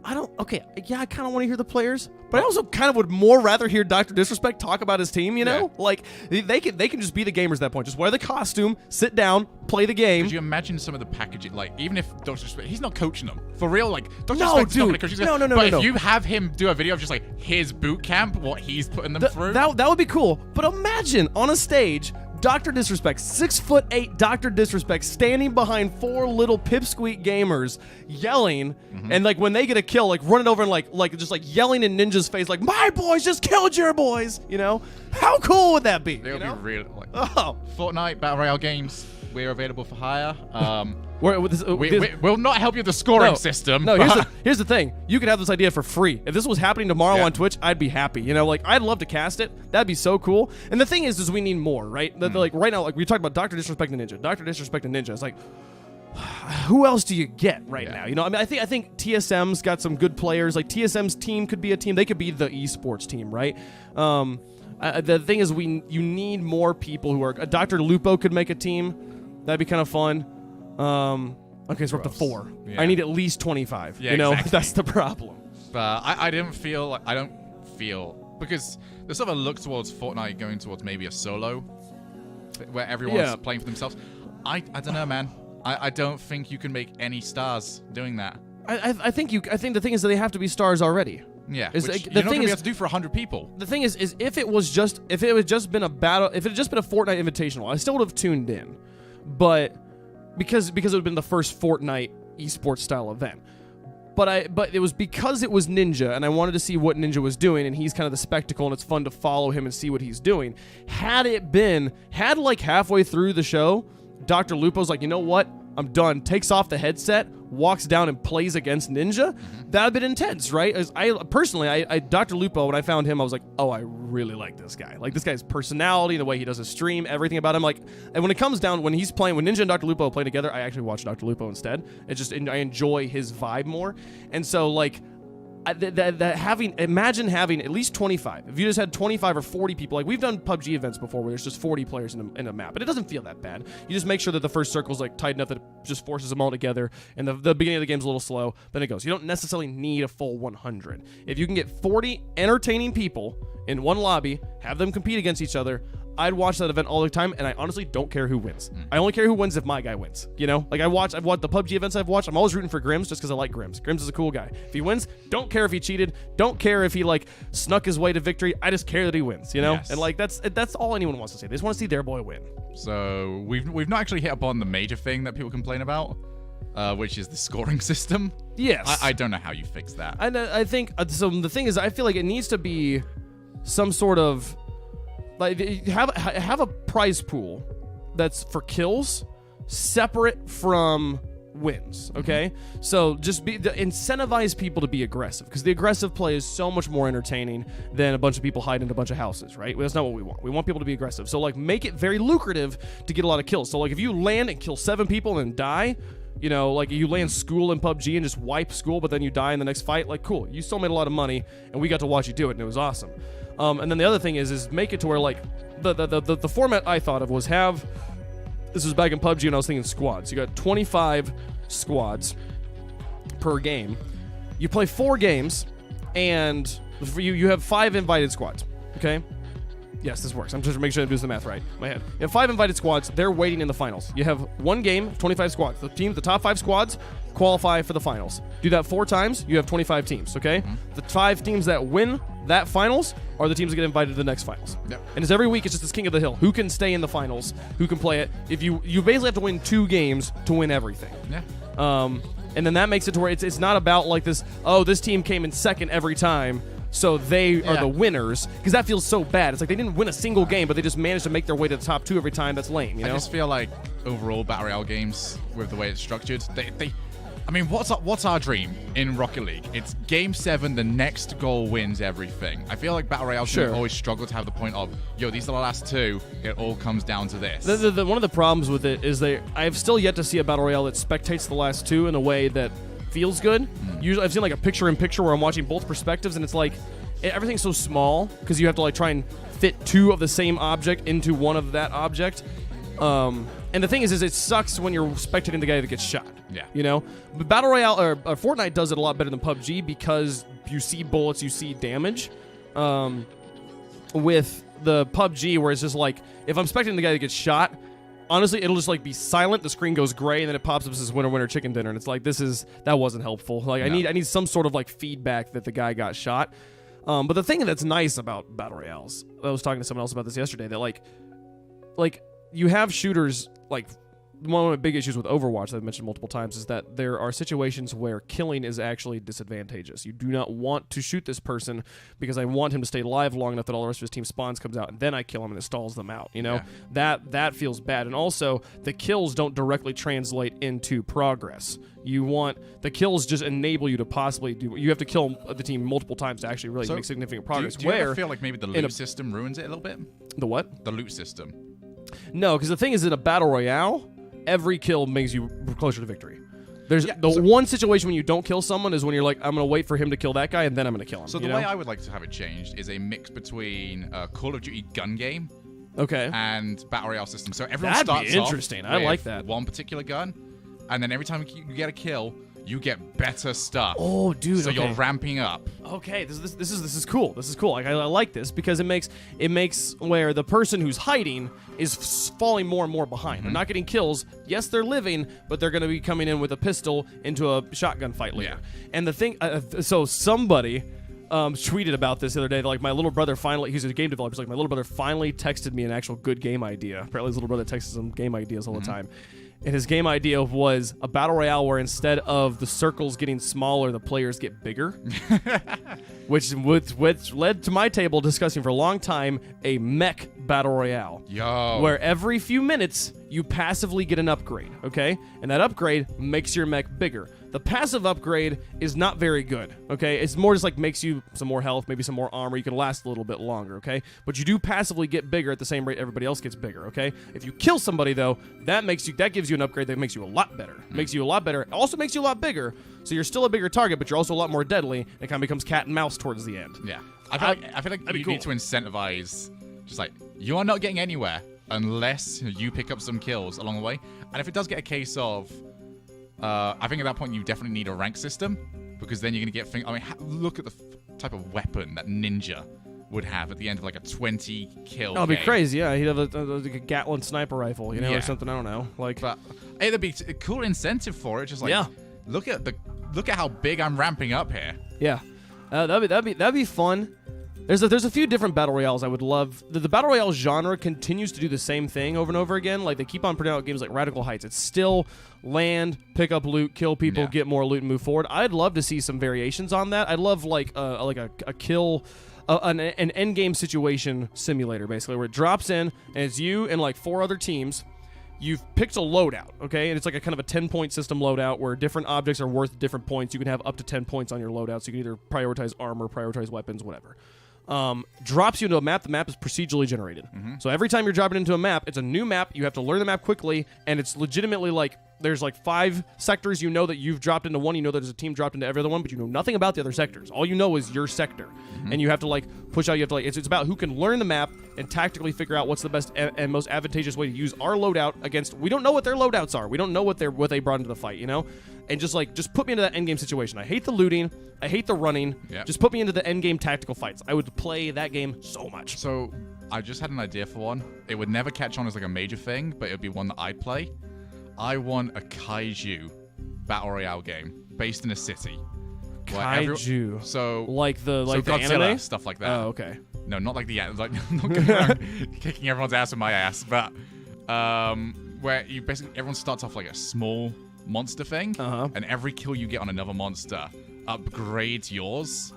I kind of want to hear the players, but I also kind of would more rather hear Dr. Disrespect talk about his team, you know? Like, they can just be the gamers at that point. Just wear the costume, sit down, play the game. Could you imagine some of the packaging? Like, even if Dr. Disrespect, he's not coaching them. For real, like, Dr. Disrespect's not going to coach them. No. But if you have him do a video of just, like, his boot camp, what he's putting them through. That would be cool. But imagine, on a stage, Dr. Disrespect, 6'8" Dr. Disrespect, standing behind 4 little pipsqueak gamers, yelling, and like when they get a kill, like running over and like just like yelling in Ninja's face, like my boys just killed your boys. You know, how cool would that be? It would be real. Like, Fortnite Battle Royale games. We're available for hire. We'll not help you with the scoring system. No, here's the thing. You could have this idea for free. If this was happening tomorrow on Twitch, I'd be happy. You know, like I'd love to cast it. That'd be so cool. And the thing is we need more, right? Like right now, like we talked about Dr. Disrespect and Ninja. Dr. Disrespect and Ninja. It's like, who else do you get right now? You know, I mean, I think TSM's got some good players. Like TSM's team could be a team. They could be the esports team, right? The thing is, you need more people who are. Dr. Lupo could make a team. That'd be kind of fun. Okay, so we're up to 4. Yeah. I need at least 25. Yeah, you know, exactly. That's the problem. But I don't feel because there's sort of a look towards Fortnite going towards maybe a solo, where everyone's playing for themselves. I don't know, man. I don't think you can make any stars doing that. I think the thing is that they have to be stars already. Yeah, which you're not going to be able to do for 100 people. The thing is if it had just been a Fortnite Invitational, I still would have tuned in. But because it would have been the first Fortnite esports style event. But it was because it was Ninja and I wanted to see what Ninja was doing, and he's kind of the spectacle and it's fun to follow him and see what he's doing. Had like halfway through the show, Dr. Lupo's like, you know what? I'm done. Takes off the headset, walks down and plays against Ninja. That would have been intense, right? I Dr. Lupo, when I found him, I was like, oh, I really like this guy. Like this guy's personality, the way he does his stream, everything about him. Like, and when it comes down, when Ninja and Dr. Lupo play together, I actually watch Dr. Lupo instead. It's just, I enjoy his vibe more. And so like, imagine having at least 25. If you just had 25 or 40 people, like we've done PUBG events before where there's just 40 players in a map, but it doesn't feel that bad. You just make sure that the first circle's like tight enough that it just forces them all together, and the beginning of the game's a little slow, then it goes. You don't necessarily need a full 100. If you can get 40 entertaining people in one lobby, have them compete against each other, I'd watch that event all the time, and I honestly don't care who wins. I only care who wins if my guy wins. You know, like I've watched the PUBG events I've watched. I'm always rooting for Grims just because I like Grims. Grims is a cool guy. If he wins, don't care if he cheated. Don't care if he like snuck his way to victory. I just care that he wins. You know, and like that's all anyone wants to say. They just want to see their boy win. So we've not actually hit upon the major thing that people complain about, which is the scoring system. Yes, I don't know how you fix that. I think so. The thing is, I feel like it needs to be some sort of. Like have a prize pool that's for kills separate from wins, okay? So just incentivize people to be aggressive, because the aggressive play is so much more entertaining than a bunch of people hiding in a bunch of houses, right? That's not what we want. We want people to be aggressive. So like make it very lucrative to get a lot of kills. So like if you land and kill 7 people and die, you know, like you land school in PUBG and just wipe school, but then you die in the next fight, like cool. You still made a lot of money, and we got to watch you do it, and it was awesome. And then the other thing is make it to where like the format I thought of was this was back in PUBG and I was thinking squads. You got 25 squads per game. You play 4 games, and you have 5 invited squads. Okay. Yes, this works. I'm just making sure I'm doing the math right in my head. You have 5 invited squads. They're waiting in the finals. You have 1 game, 25 squads. The top 5 squads qualify for the finals. Do that 4 times, you have 25 teams, okay? The 5 teams that win that finals are the teams that get invited to the next finals. Yep. And it's every week, it's just this king of the hill. Who can stay in the finals? Who can play it? If you basically have to win 2 games to win everything. Yeah. And then that makes it to where it's not about like this, oh, this team came in second every time, so they are the winners. Because that feels so bad. It's like they didn't win a single game, but they just managed to make their way to the top 2 every time. That's lame, you know? I just feel like overall Battle Royale games, with the way it's structured, I mean, what's our dream in Rocket League? It's Game 7, the next goal wins everything. I feel like Battle Royale should always struggle to have the point of, yo, these are the last 2. It all comes down to this. One of the problems with it is I have still yet to see a Battle Royale that spectates the last 2 in a way that feels good. Usually I've seen like a picture-in-picture where I'm watching both perspectives, and it's like everything's so small because you have to like try and fit 2 of the same object into one of that object. And the thing is it sucks when you're spectating the guy that gets shot. Yeah. You know? But Battle Royale, or Fortnite does it a lot better than PUBG because you see bullets, you see damage. With the PUBG, where it's just like, if I'm spectating the guy that gets shot, honestly, it'll just like be silent, the screen goes gray, and then it pops up as winner, winner, chicken dinner, and it's like, that wasn't helpful. Like, no. I need some sort of like feedback that the guy got shot. But the thing that's nice about Battle Royales, I was talking to someone else about this yesterday, that like you have shooters, like one of my big issues with Overwatch that I've mentioned multiple times is that there are situations where killing is actually disadvantageous. You do not want to shoot this person because I want him to stay alive long enough that all the rest of his team spawns, comes out, and then I kill him and it stalls them out. You know, that feels bad. And also, the kills don't directly translate into progress. You want the kills just enable you to possibly do. You have to kill the team multiple times to actually really make significant progress. Do you ever feel like maybe the loot system ruins it a little bit? The what? The loot system. No, because the thing is, in a Battle Royale, every kill makes you closer to victory. There's one situation when you don't kill someone is when you're like, I'm going to wait for him to kill that guy, and then I'm going to kill him. So the way I would like to have it changed is a mix between a Call of Duty gun game and Battle Royale system. So everyone starts be interesting. I like that. One particular gun, and then every time you get a kill, you get better stuff. Oh, dude! So you're ramping up. Okay, this is cool. This is cool. Like, I like this because it makes where the person who's hiding is falling more and more behind. They're not getting kills. Yes, they're living, but they're going to be coming in with a pistol into a shotgun fight later. Yeah. And the thing, so somebody tweeted about this the other day. That, like, my little brother finally, he's a game developer. He's like, my little brother finally texted me an actual good game idea. Apparently, his little brother texts him game ideas all the time. And his game idea was a battle royale where instead of the circles getting smaller, the players get bigger. which led to my table discussing for a long time a mech battle royale. Yo. Where every few minutes you passively get an upgrade, okay? And that upgrade makes your mech bigger. The passive upgrade is not very good, okay? It's more just like makes you some more health, maybe some more armor. You can last a little bit longer, okay? But you do passively get bigger at the same rate everybody else gets bigger, okay? If you kill somebody, though, that gives you an upgrade that makes you a lot better. Makes you a lot better. It also makes you a lot bigger, so you're still a bigger target, but you're also a lot more deadly. It kind of becomes cat and mouse towards the end. Yeah. I feel like you need to incentivize, just like, you are not getting anywhere unless you pick up some kills along the way. And if it does get a case of, I think at that point you definitely need a rank system, because then you're going to get things. I mean, look at the type of weapon that Ninja would have at the end of like a 20 kill. That'd be crazy, yeah. He'd have a Gatlin sniper rifle, or something. I don't know. But it'd be a cool incentive for it. Just like, look at how big I'm ramping up here. Yeah, that'd be fun. There's a few different battle royales I would love. The battle royale genre continues to do the same thing over and over again. Like, they keep on putting out games like Radical Heights. It's still land, pick up loot, kill people, get more loot, and move forward. I'd love to see some variations on that. I'd love like a kill, an end game situation simulator, basically, where it drops in and it's you and like 4 other teams. You've picked a loadout, okay? And it's like a kind of a 10-point system loadout where different objects are worth different points. You can have up to 10 points on your loadout, so you can either prioritize armor, prioritize weapons, whatever. Drops you into a map. The map is procedurally generated. So every time you're dropping into a map, it's a new map. You have to learn the map quickly, and it's legitimately like there's like 5 sectors. You know that you've dropped into one. You know that there's a team dropped into every other one, but you know nothing about the other sectors. All you know is your sector, and you have to like push out. You have to like it's about who can learn the map and tactically figure out what's the best and most advantageous way to use our loadout against. We don't know what their loadouts are. We don't know what they brought into the fight. And just put me into that endgame situation. I hate the looting. I hate the running. Yep. Just put me into the endgame tactical fights. I would play that game so much. So I just had an idea for one. It would never catch on as like a major thing, but it would be one that I'd play. I want a kaiju battle royale game based in a city. Kaiju. So Godzilla, the anime stuff like that. Oh, okay. No, not like not going around kicking everyone's ass with my ass, but where you basically everyone starts off like a small monster thing, and every kill you get on another monster upgrades yours.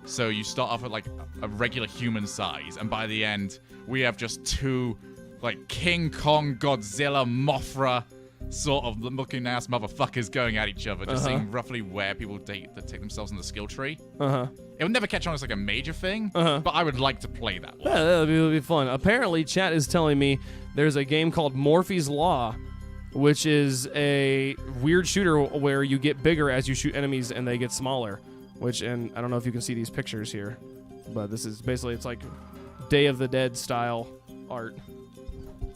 So you start off at like a regular human size, and by the end, we have just two like King Kong, Godzilla, Mothra sort of looking ass motherfuckers going at each other, just seeing roughly where people take themselves in the skill tree. It would never catch on as like a major thing, but I would like to play that one. Yeah, that would be fun. Apparently, chat is telling me there's a game called Morphe's Law, which is a weird shooter where you get bigger as you shoot enemies and they get smaller. And I don't know if you can see these pictures here, but this is basically, it's like Day of the Dead style art.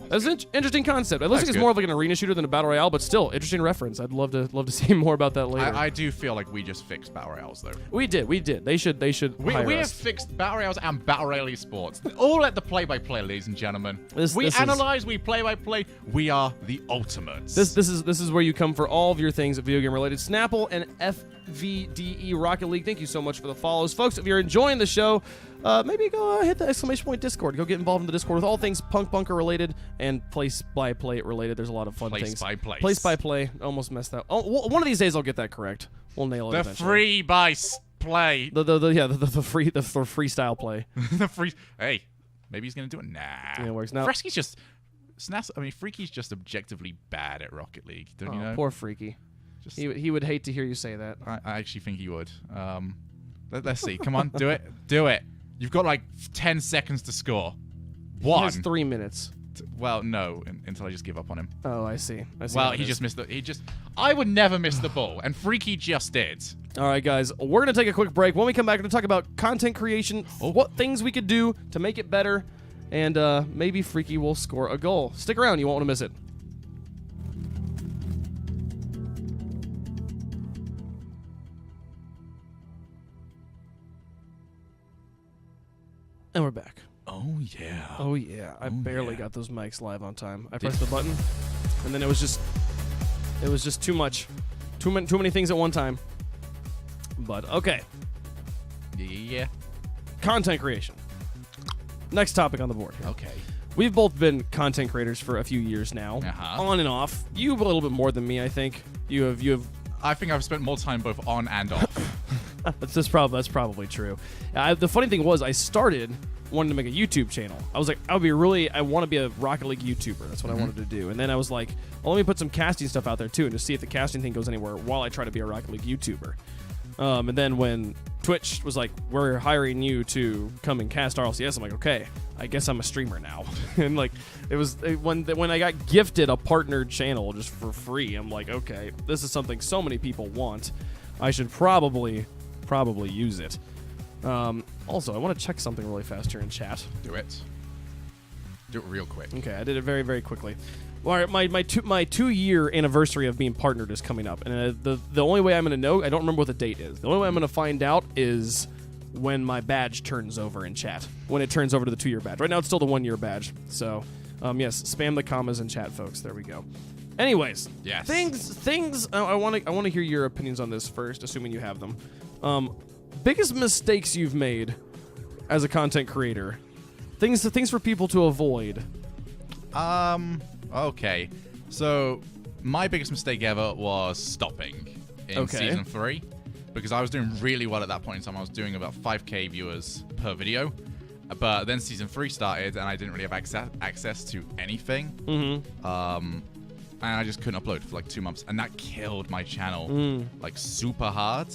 That's an interesting concept. It looks like it's more of like an arena shooter than a battle royale, but still, interesting reference. I'd love to see more about that later. I do feel like we just fixed battle royales though. We did. They should We hire have us. fixed battle royales and battle royale esports. All at the play-by-play, ladies and gentlemen. We analyze, we play-by-play. We are the ultimates. This is where you come for all of your things video game related. Snapple and FVDE Rocket League. Thank you so much for the follows, folks. If you're enjoying the show, maybe go hit the !point Discord. Go get involved in the Discord with all things Punk Bunker related and Place by Play related. There's a lot of fun things. Place by Play. Almost messed that. Oh, one of these days I'll get that correct. We'll nail it. The eventually. free by play. The freestyle play. The free. Hey, maybe he's gonna do it. Nah. Yeah, it works now. Freaky's just objectively bad at Rocket League. Don't you know? Poor Freaky. He would hate to hear you say that. I actually think he would. Let's see. Come on, do it. Do it. You've got like 10 seconds to score. One. He has 3 minutes. Well, no, until I just give up on him. Oh, I see. Well, he just missed I would never miss the ball, and Freaky just did. All right, guys, we're going to take a quick break. When we come back, we're going to talk about content creation, what things we could do to make it better, and maybe Freaky will score a goal. Stick around. You won't want to miss it. And we're back. Oh, yeah. Oh, yeah. I barely got those mics live on time. I pressed the button, and then it was just too much. Too many things at one time. But, okay. Yeah. Content creation. Next topic on the board here. Okay. We've both been content creators for a few years now. On and off. You a little bit more than me, I think. You have. I think I've spent more time both on and off. That's probably true. The funny thing was, I started wanting to make a YouTube channel. I was like, I want to be a Rocket League YouTuber. That's what I wanted to do. And then I was like, well, let me put some casting stuff out there too, and just see if the casting thing goes anywhere while I try to be a Rocket League YouTuber. And then when Twitch was like, we're hiring you to come and cast RLCS, I'm like, okay, I guess I'm a streamer now. And like, when I got gifted a partnered channel just for free, I'm like, okay, this is something so many people want. I should probably use it. Also, I want to check something really fast here in chat. Do it real quick. Okay, I did it very, very quickly. All right, my 2-year anniversary of being partnered is coming up, and the only way I'm going to know, I don't remember what the date is. The only way I'm going to find out is when my badge turns over in chat. When it turns over to the 2-year badge. Right now, it's still the 1-year badge. So, yes, spam the commas in chat, folks. There we go. Anyways, yes. Things. I want to hear your opinions on this first, assuming you have them. Biggest mistakes you've made as a content creator. Things for people to avoid. Okay. So my biggest mistake ever was stopping in season 3 because I was doing really well at that point in time. I was doing about 5k viewers per video. But then season 3 started and I didn't really have access to anything. And I just couldn't upload for like 2 months, and that killed my channel like super hard.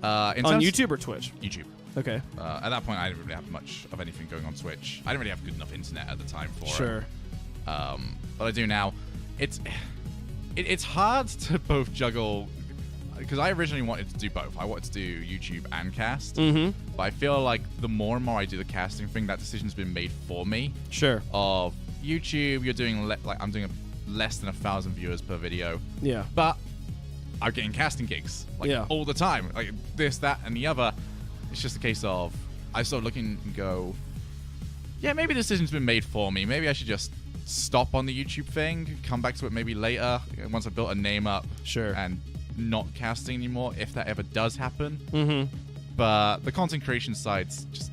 On YouTube or Twitch? YouTube. Okay. At that point, I didn't really have much of anything going on Twitch. I didn't really have good enough internet at the time for it. But I do now. It's hard to both juggle, because I originally wanted to do both. I wanted to do YouTube and cast. But I feel like the more and more I do the casting thing, that decision's been made for me. Sure. Of YouTube, you're doing I'm doing less than 1,000 viewers per video. Yeah. But I'm getting casting gigs all the time, like this, that, and the other. It's just a case of I started looking and go, yeah, maybe the decision's been made for me. Maybe I should just stop on the YouTube thing, come back to it maybe later once I've built a name up. Sure. And not casting anymore if that ever does happen. But the content creation side's just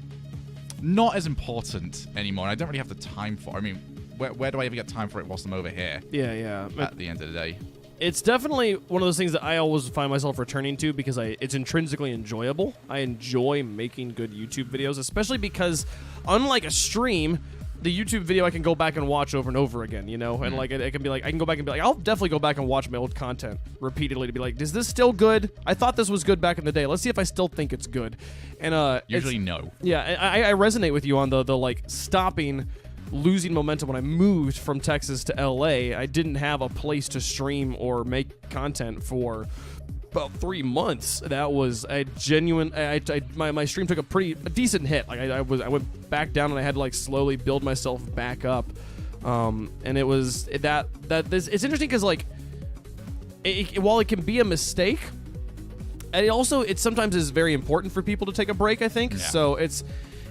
not as important anymore. And I don't really have the time for it. I mean, where do I ever get time for it whilst I'm over here? Yeah. At the end of the day. It's definitely one of those things that I always find myself returning to because it's intrinsically enjoyable. I enjoy making good YouTube videos, especially because, unlike a stream, the YouTube video I can go back and watch over and over again, you know? And, like, it can be like, I can go back and be like, I'll definitely go back and watch my old content repeatedly to be like, is this still good? I thought this was good back in the day. Let's see if I still think it's good. And usually no. Yeah, I resonate with you on the like, losing momentum. When I moved from Texas to LA, I didn't have a place to stream or make content for about 3 months. That was a genuine. My stream took a decent hit. Like I went back down and I had to like slowly build myself back up. And it was it's interesting because like while it can be a mistake, and it sometimes is very important for people to take a break. I think so.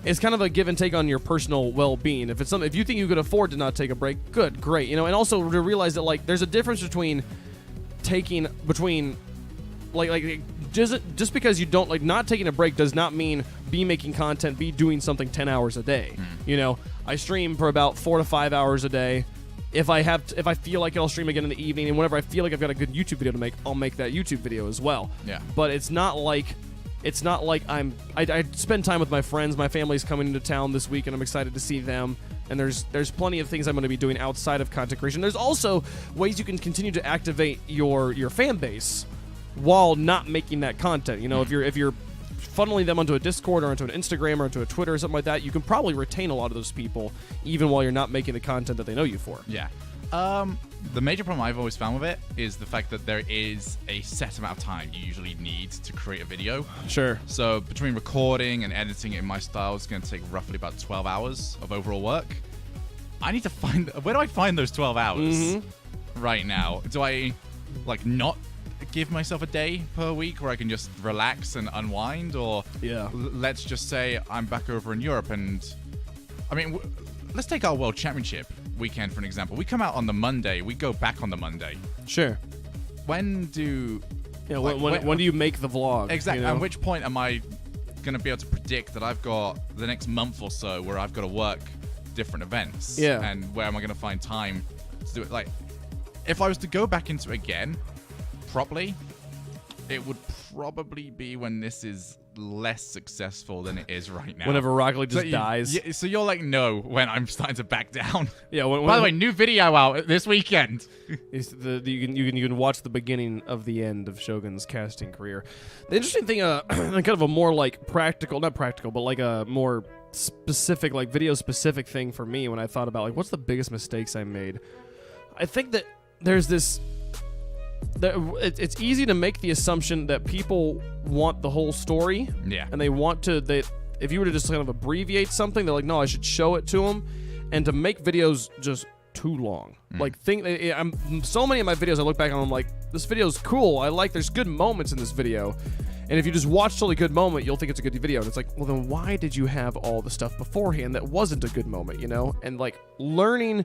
It's kind of a give and take on your personal well-being. If you think you could afford to not take a break, good, great, you know. And also to realize that like there's a difference between just because you don't like not taking a break does not mean be making content, be doing something 10 hours a day. You know, I stream for about 4 to 5 hours a day. If I feel like it, I'll stream again in the evening, and whenever I feel like I've got a good YouTube video to make, I'll make that YouTube video as well. Yeah. But it's not like I spend time with my friends. My family's coming into town this week, and I'm excited to see them. And there's plenty of things I'm going to be doing outside of content creation. There's also ways you can continue to activate your fan base while not making that content. You know, if you're funneling them onto a Discord or onto an Instagram or onto a Twitter or something like that, you can probably retain a lot of those people even while you're not making the content that they know you for. Yeah. The major problem I've always found with it is the fact that there is a set amount of time you usually need to create a video. Sure. So between recording and editing it in my style, it's going to take roughly about 12 hours of overall work. I need to where do I find those 12 hours right now? Do I like not give myself a day per week where I can just relax and unwind? Or let's just say I'm back over in Europe and I mean, let's take our World Championship weekend for an example. We come out on the Monday. We go back on the Monday. Sure. When do you make the vlog? Exactly. You know? At which point am I going to be able to predict that I've got the next month or so where I've got to work different events? Yeah. And where am I going to find time to do it? Like, if I was to go back into it again properly, it would probably be when this is less successful than it is right now. Whenever Rocket League just dies. Yeah, so you'll like know when I'm starting to back down. Yeah. By the way, new video out this weekend. You can watch the beginning of the end of Shogun's casting career. The interesting thing, kind of a more like not practical, but like a more specific, like video specific thing for me when I thought about like what's the biggest mistakes I made. I think that there's this. It's easy to make the assumption that people want the whole story. Yeah. And they want to, if you were to just kind of abbreviate something, they're like, no, I should show it to them. And to make videos just too long. Like, so many of my videos, I look back on them like, this video's cool. There's good moments in this video. And if you just watch till a good moment, you'll think it's a good video. And it's like, well, then why did you have all the stuff beforehand that wasn't a good moment, you know? And like, learning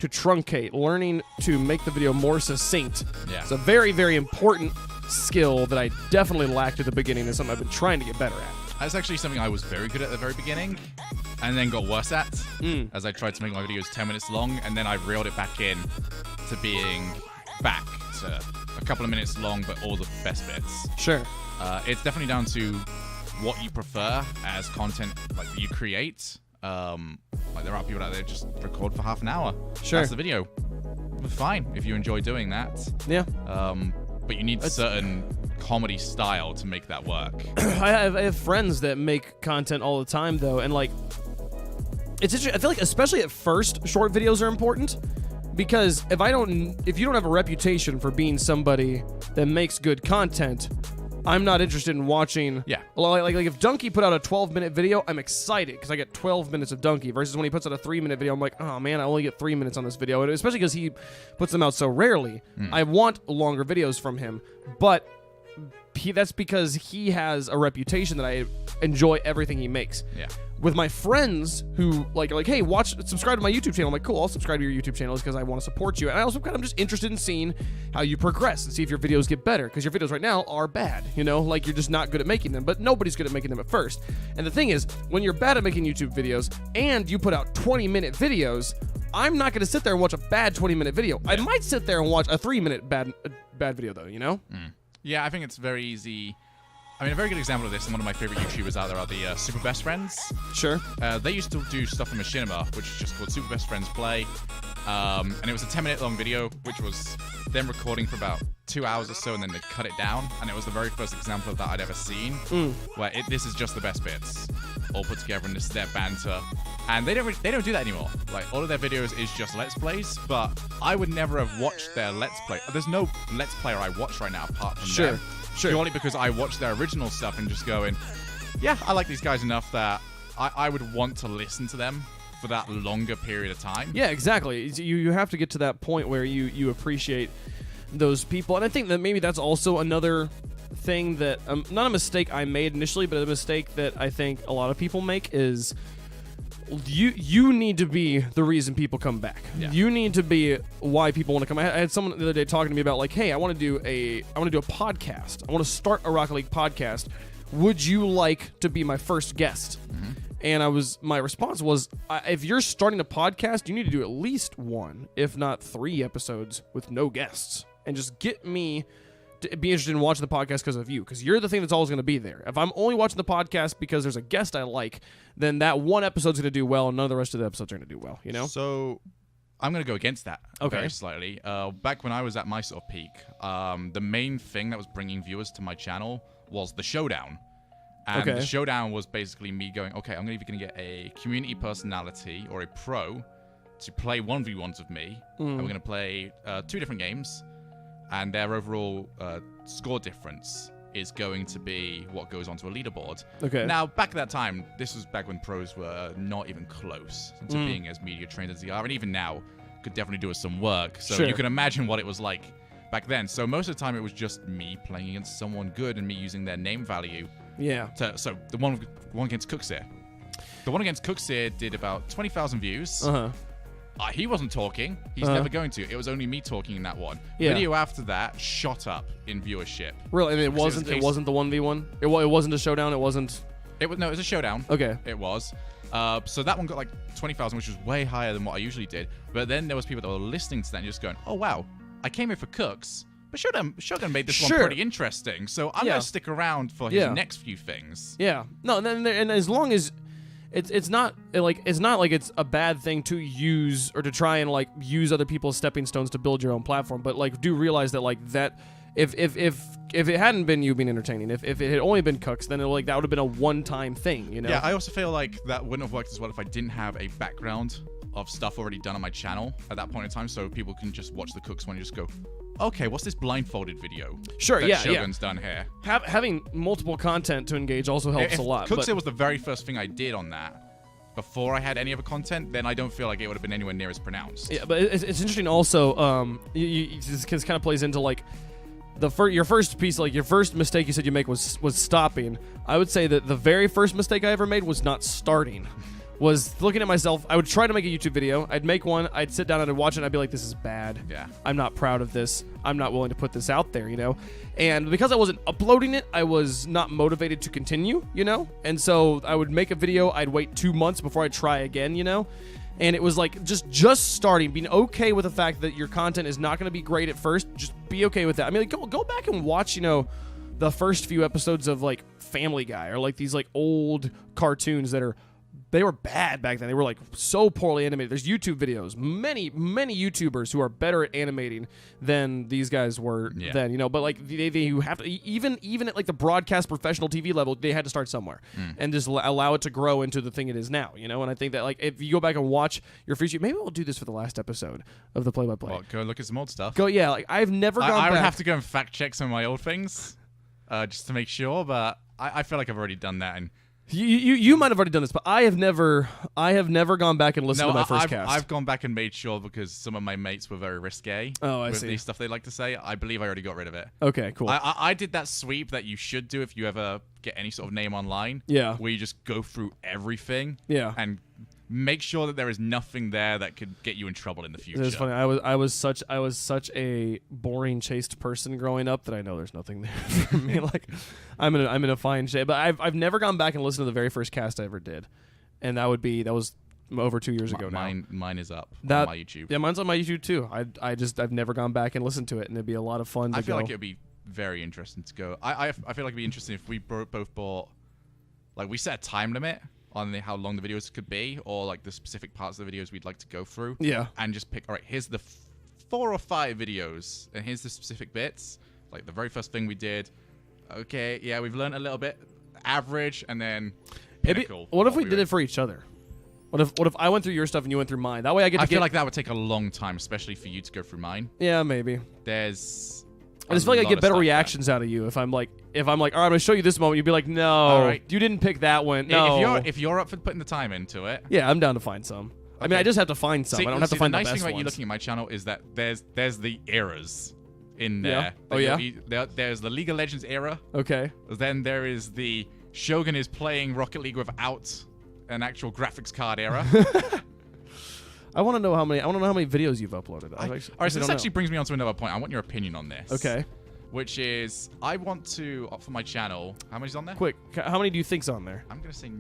to truncate, learning to make the video more succinct. Yeah. It's a very, very important skill that I definitely lacked at the beginning and something I've been trying to get better at. That's actually something I was very good at the very beginning and then got worse at as I tried to make my videos 10 minutes long, and then I reeled it back in to being back to a couple of minutes long, but all the best bits. Sure. It's definitely down to what you prefer as content like you create. Like there are people out there just record for half an hour. Sure. That's the video. Fine if you enjoy doing that. Yeah. But you need certain comedy style to make that work. I have friends that make content all the time though, and like it's interesting. I feel like especially at first, short videos are important because if you don't have a reputation for being somebody that makes good content, I'm not interested in watching. Yeah. Like if Donkey put out a 12-minute video, I'm excited because I get 12 minutes of Donkey versus when he puts out a 3-minute video, I'm like, oh man, I only get 3 minutes on this video. And especially because he puts them out so rarely. I want longer videos from him, but that's because he has a reputation that I enjoy everything he makes. Yeah. With my friends who like, hey, subscribe to my YouTube channel. I'm like, cool, I'll subscribe to your YouTube channel because I want to support you. And I also I'm just interested in seeing how you progress and see if your videos get better because your videos right now are bad. You know, like you're just not good at making them, but nobody's good at making them at first. And the thing is, when you're bad at making YouTube videos and you put out 20-minute videos, I'm not going to sit there and watch a bad 20-minute video. Yeah. I might sit there and watch a 3-minute bad video though, you know? Yeah, I think it's very easy. I mean, a very good example of this, and one of my favorite YouTubers out there are the Super Best Friends. Sure. They used to do stuff from Machinima, which is just called Super Best Friends Play. And it was a 10-minute long video, which was them recording for about 2 hours or so, and then they'd cut it down. And it was the very first example of that I'd ever seen, where this is just the best bits, all put together, and this is their banter. And they don't do that anymore. Like, all of their videos is just Let's Plays, but I would never have watched their Let's Play. There's no Let's Player I watch right now apart from them. Sure. Purely because I watch their original stuff and just going, yeah, I like these guys enough that I would want to listen to them for that longer period of time. Yeah, exactly. You have to get to that point where you appreciate those people. And I think that maybe that's also another thing that, not a mistake I made initially, but a mistake that I think a lot of people make is you need to be the reason people come back. Yeah. You need to be why people want to come. I had someone the other day talking to me about like, hey, I want to do a podcast. I want to start a Rocket League podcast. Would you like to be my first guest? And my response was, if you're starting a podcast, you need to do at least 1, if not 3 episodes with no guests, and just get me to be interested in watching the podcast because of you, because you're the thing that's always going to be there. If I'm only watching the podcast because there's a guest I like, then that one episode's going to do well, and none of the rest of the episodes are going to do well, you know? So I'm going to go against that very slightly. Back when I was at my sort of peak, the main thing that was bringing viewers to my channel was the showdown. And the showdown was basically me going, okay, I'm either going to get a community personality or a pro to play 1v1s with me, and we're going to play 2 different games, and their overall score difference is going to be what goes onto a leaderboard. Okay. Now, back at that time, this was back when pros were not even close to being as media trained as they are, and even now could definitely do us some work. So you can imagine what it was like back then. So most of the time, it was just me playing against someone good and me using their name value. Yeah. So the one against Cooksir. The one against Cooksir did about 20,000 views. He wasn't talking. He's never going to. It was only me talking in that one. Yeah. Video after that shot up in viewership. Really? I mean, it wasn't the 1v1? It wasn't a showdown? It wasn't... It was a showdown. Okay. It was. So that one got like 20,000, which was way higher than what I usually did. But then there was people that were listening to that and just going, oh, wow, I came here for Cooks. But Shogun made this one pretty interesting, so I'm going to stick around for his next few things. Yeah. No, and as long as it's not like it's a bad thing to use or to try and like use other people's stepping stones to build your own platform, but like do realize that like that if it hadn't been you being entertaining, if it had only been Cooks, then that would have been a one-time thing, you know? Yeah, I also feel like that wouldn't have worked as well if I didn't have a background of stuff already done on my channel at that point in time, so people can just watch the Cooks one and just go, okay, what's this blindfolded video? Sure, that Shogun's done here. Having multiple content to engage also helps a lot. Cooksir was the very first thing I did on that. Before I had any other content, then I don't feel like it would have been anywhere near as pronounced. Yeah, but it's interesting also, this kind of plays into like your first piece, like your first mistake you said you make was stopping. I would say that the very first mistake I ever made was not starting. Was looking at myself. I would try to make a YouTube video. I'd make one. I'd sit down and I'd watch it and I'd be like, this is bad. Yeah. I'm not proud of this. I'm not willing to put this out there, you know? And because I wasn't uploading it, I was not motivated to continue, you know? And so I would make a video. I'd wait 2 months before I'd try again, you know? And it was like just starting, being okay with the fact that your content is not going to be great at first. Just be okay with that. I mean, like, go back and watch, you know, the first few episodes of like Family Guy or like these like old cartoons that they were bad back then. They were like so poorly animated. There's YouTube videos, many YouTubers who are better at animating than these guys were then, you know. But like they have to even at like the broadcast professional TV level, they had to start somewhere and just allow it to grow into the thing it is now, you know. And I think that like if you go back and watch your first, maybe we'll do this for the last episode of the play-by-play. Well, go look at some old stuff. Like I've never gone back. I would have to go and fact check some of my old things just to make sure, but I feel like I've already done that. And You might have already done this, but I have never gone back and listened to my first cast. I've gone back and made sure because some of my mates were very risque. Oh, I with see. The stuff they like to say. I believe I already got rid of it. Okay, cool. I did that sweep that you should do if you ever get any sort of name online. Yeah. Where you just go through everything. Yeah. And make sure that there is nothing there that could get you in trouble in the future. It's funny. I was such a boring, chaste person growing up that I know there's nothing there for me. Like, I'm in a fine shape. But I've never gone back and listened to the very first cast I ever did, and that was over 2 years ago now. Mine is up That, on my YouTube. Yeah, mine's on my YouTube too. I've never gone back and listened to it, and it'd be a lot of fun. I feel like it'd be very interesting to go. I feel like it'd be interesting if we both bought, like, we set a time limit on how long the videos could be, or like the specific parts of the videos we'd like to go through. Yeah. And just pick, all right, here's the 4 or 5 videos, and here's the specific bits. Like the very first thing we did. Okay, yeah, we've learned a little bit. Average, and then pinnacle. What if we did it for each other? What if I went through your stuff and you went through mine? That way I feel like that would take a long time, especially for you to go through mine. Yeah, maybe. I just feel like I get better reactions out of you if I'm like, all right, I'm gonna show you this moment. You'd be like, no, all right, you didn't pick that one. No. If you're up for putting the time into it. Yeah, I'm down to find some. Okay. I mean, I just have to find some. I don't have to find the best ones. The nice thing about you looking at my channel is that there's the eras in there. Yeah. Oh yeah. There's the League of Legends era. Okay. Then there is the Shogun is playing Rocket League without an actual graphics card era. I want to know how many videos you've uploaded. All right, so this actually brings me on to another point. I want your opinion on this. Okay. Which is, I want to, for my channel, how many's on there? Quick, how many do you think's on there? I'm going to say,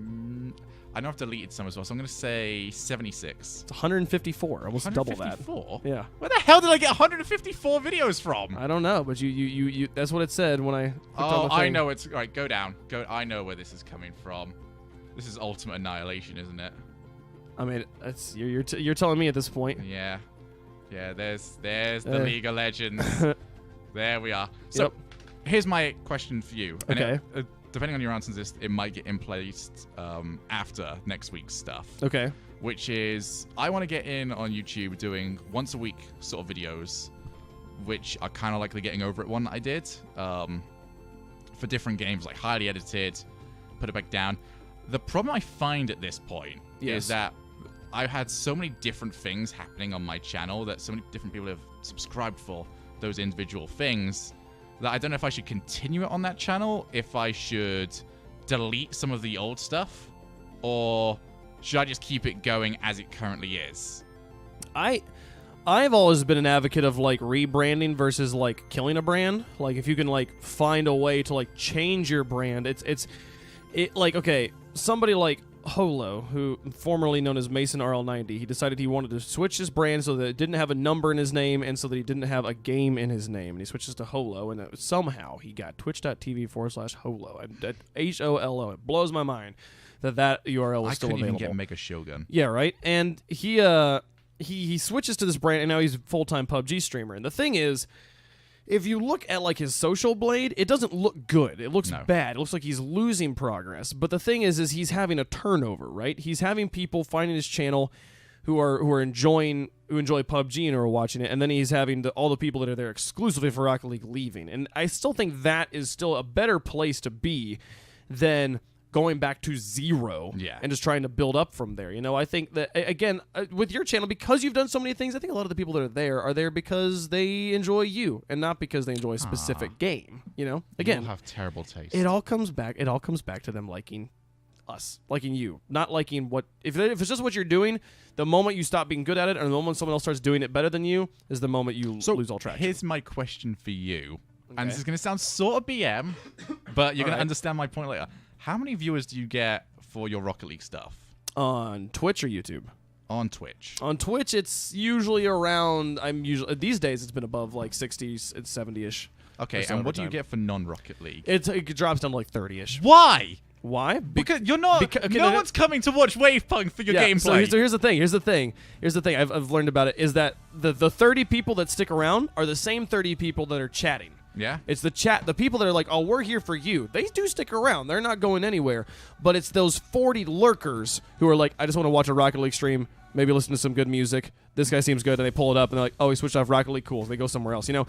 I know I've deleted some as well, so I'm going to say 76. It's 154, almost double that. 154? Yeah. Where the hell did I get 154 videos from? I don't know, but you that's what it said when I clicked on the thing. I know it's, all right, go down. I know where this is coming from. This is ultimate annihilation, isn't it? I mean, that's you're telling me at this point. Yeah. Yeah, there's the League of Legends. There we are. So, here's my question for you. Okay. And depending on your answers, it might get in place after next week's stuff. Okay. Which is, I want to get in on YouTube doing once a week sort of videos, which are kind of like the Getting Over It one that I did for different games, like highly edited, put it back down. The problem I find at this point is that I've had so many different things happening on my channel that so many different people have subscribed for those individual things that I don't know if I should continue it on that channel, if I should delete some of the old stuff, or should I just keep it going as it currently is? I've always been an advocate of like rebranding versus like killing a brand. Like if you can like find a way to like change your brand, it's like, okay, somebody like Holo, who formerly known as Mason RL90, he decided he wanted to switch his brand so that it didn't have a number in his name and so that he didn't have a game in his name. And he switches to Holo, and somehow he got twitch.tv/Holo. HOLO. It blows my mind that URL was still available. I couldn't even make a Shogun. Yeah, right? And he switches to this brand, and now he's a full-time PUBG streamer. And the thing is, if you look at like his social blade, it doesn't look good. It looks bad. It looks like he's losing progress. But the thing is he's having a turnover, right? He's having people finding his channel who enjoy PUBG and are watching it, and then he's having all the people that are there exclusively for Rocket League leaving. And I still think that is still a better place to be than going back to zero and just trying to build up from there. You know, I think that, again, with your channel, because you've done so many things, I think a lot of the people that are there because they enjoy you and not because they enjoy a specific game. You know, again, you have terrible taste. It all comes back to them liking us, liking you, not liking what, if it's just what you're doing, the moment you stop being good at it or the moment someone else starts doing it better than you is the moment you lose all traction. Here's my question for you. Okay. And this is going to sound sort of BM, but you're going to understand my point later. How many viewers do you get for your Rocket League stuff? On Twitch or YouTube? On Twitch. On Twitch, it's usually around, these days it's been above like 60s and 70-ish. Okay, and what do you get for non-Rocket League? It drops down to like 30-ish. Why? Why? Because you're not. No one's coming to watch WavePunk for your gameplay. So here's the thing. Here's the thing. I've learned about it is that the 30 people that stick around are the same 30 people that are chatting. Yeah. It's the people that are like, oh, we're here for you. They do stick around. They're not going anywhere. But it's those 40 lurkers who are like, I just want to watch a Rocket League stream, maybe listen to some good music. This guy seems good. And they pull it up and they're like, oh, he switched off Rocket League. Cool. They go somewhere else. You know,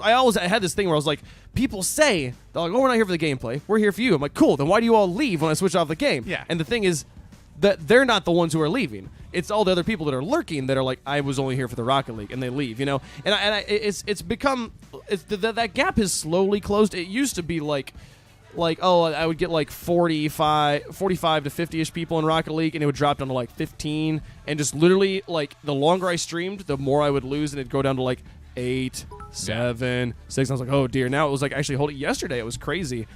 I had this thing where I was like, people say, they're like, oh, we're not here for the gameplay. We're here for you. I'm like, cool. Then why do you all leave when I switch off the game? Yeah. And the thing is, that they're not the ones who are leaving. It's all the other people that are lurking that are like, I was only here for the Rocket League, and they leave, you know. And it's become that gap has slowly closed. It used to be like oh, I would get like 45 to 50ish people in Rocket League, and it would drop down to like 15, and just literally like the longer I streamed, the more I would lose, and it'd go down to like 8, 7, 6. I was like, oh dear. Now it was like actually yesterday. It was crazy.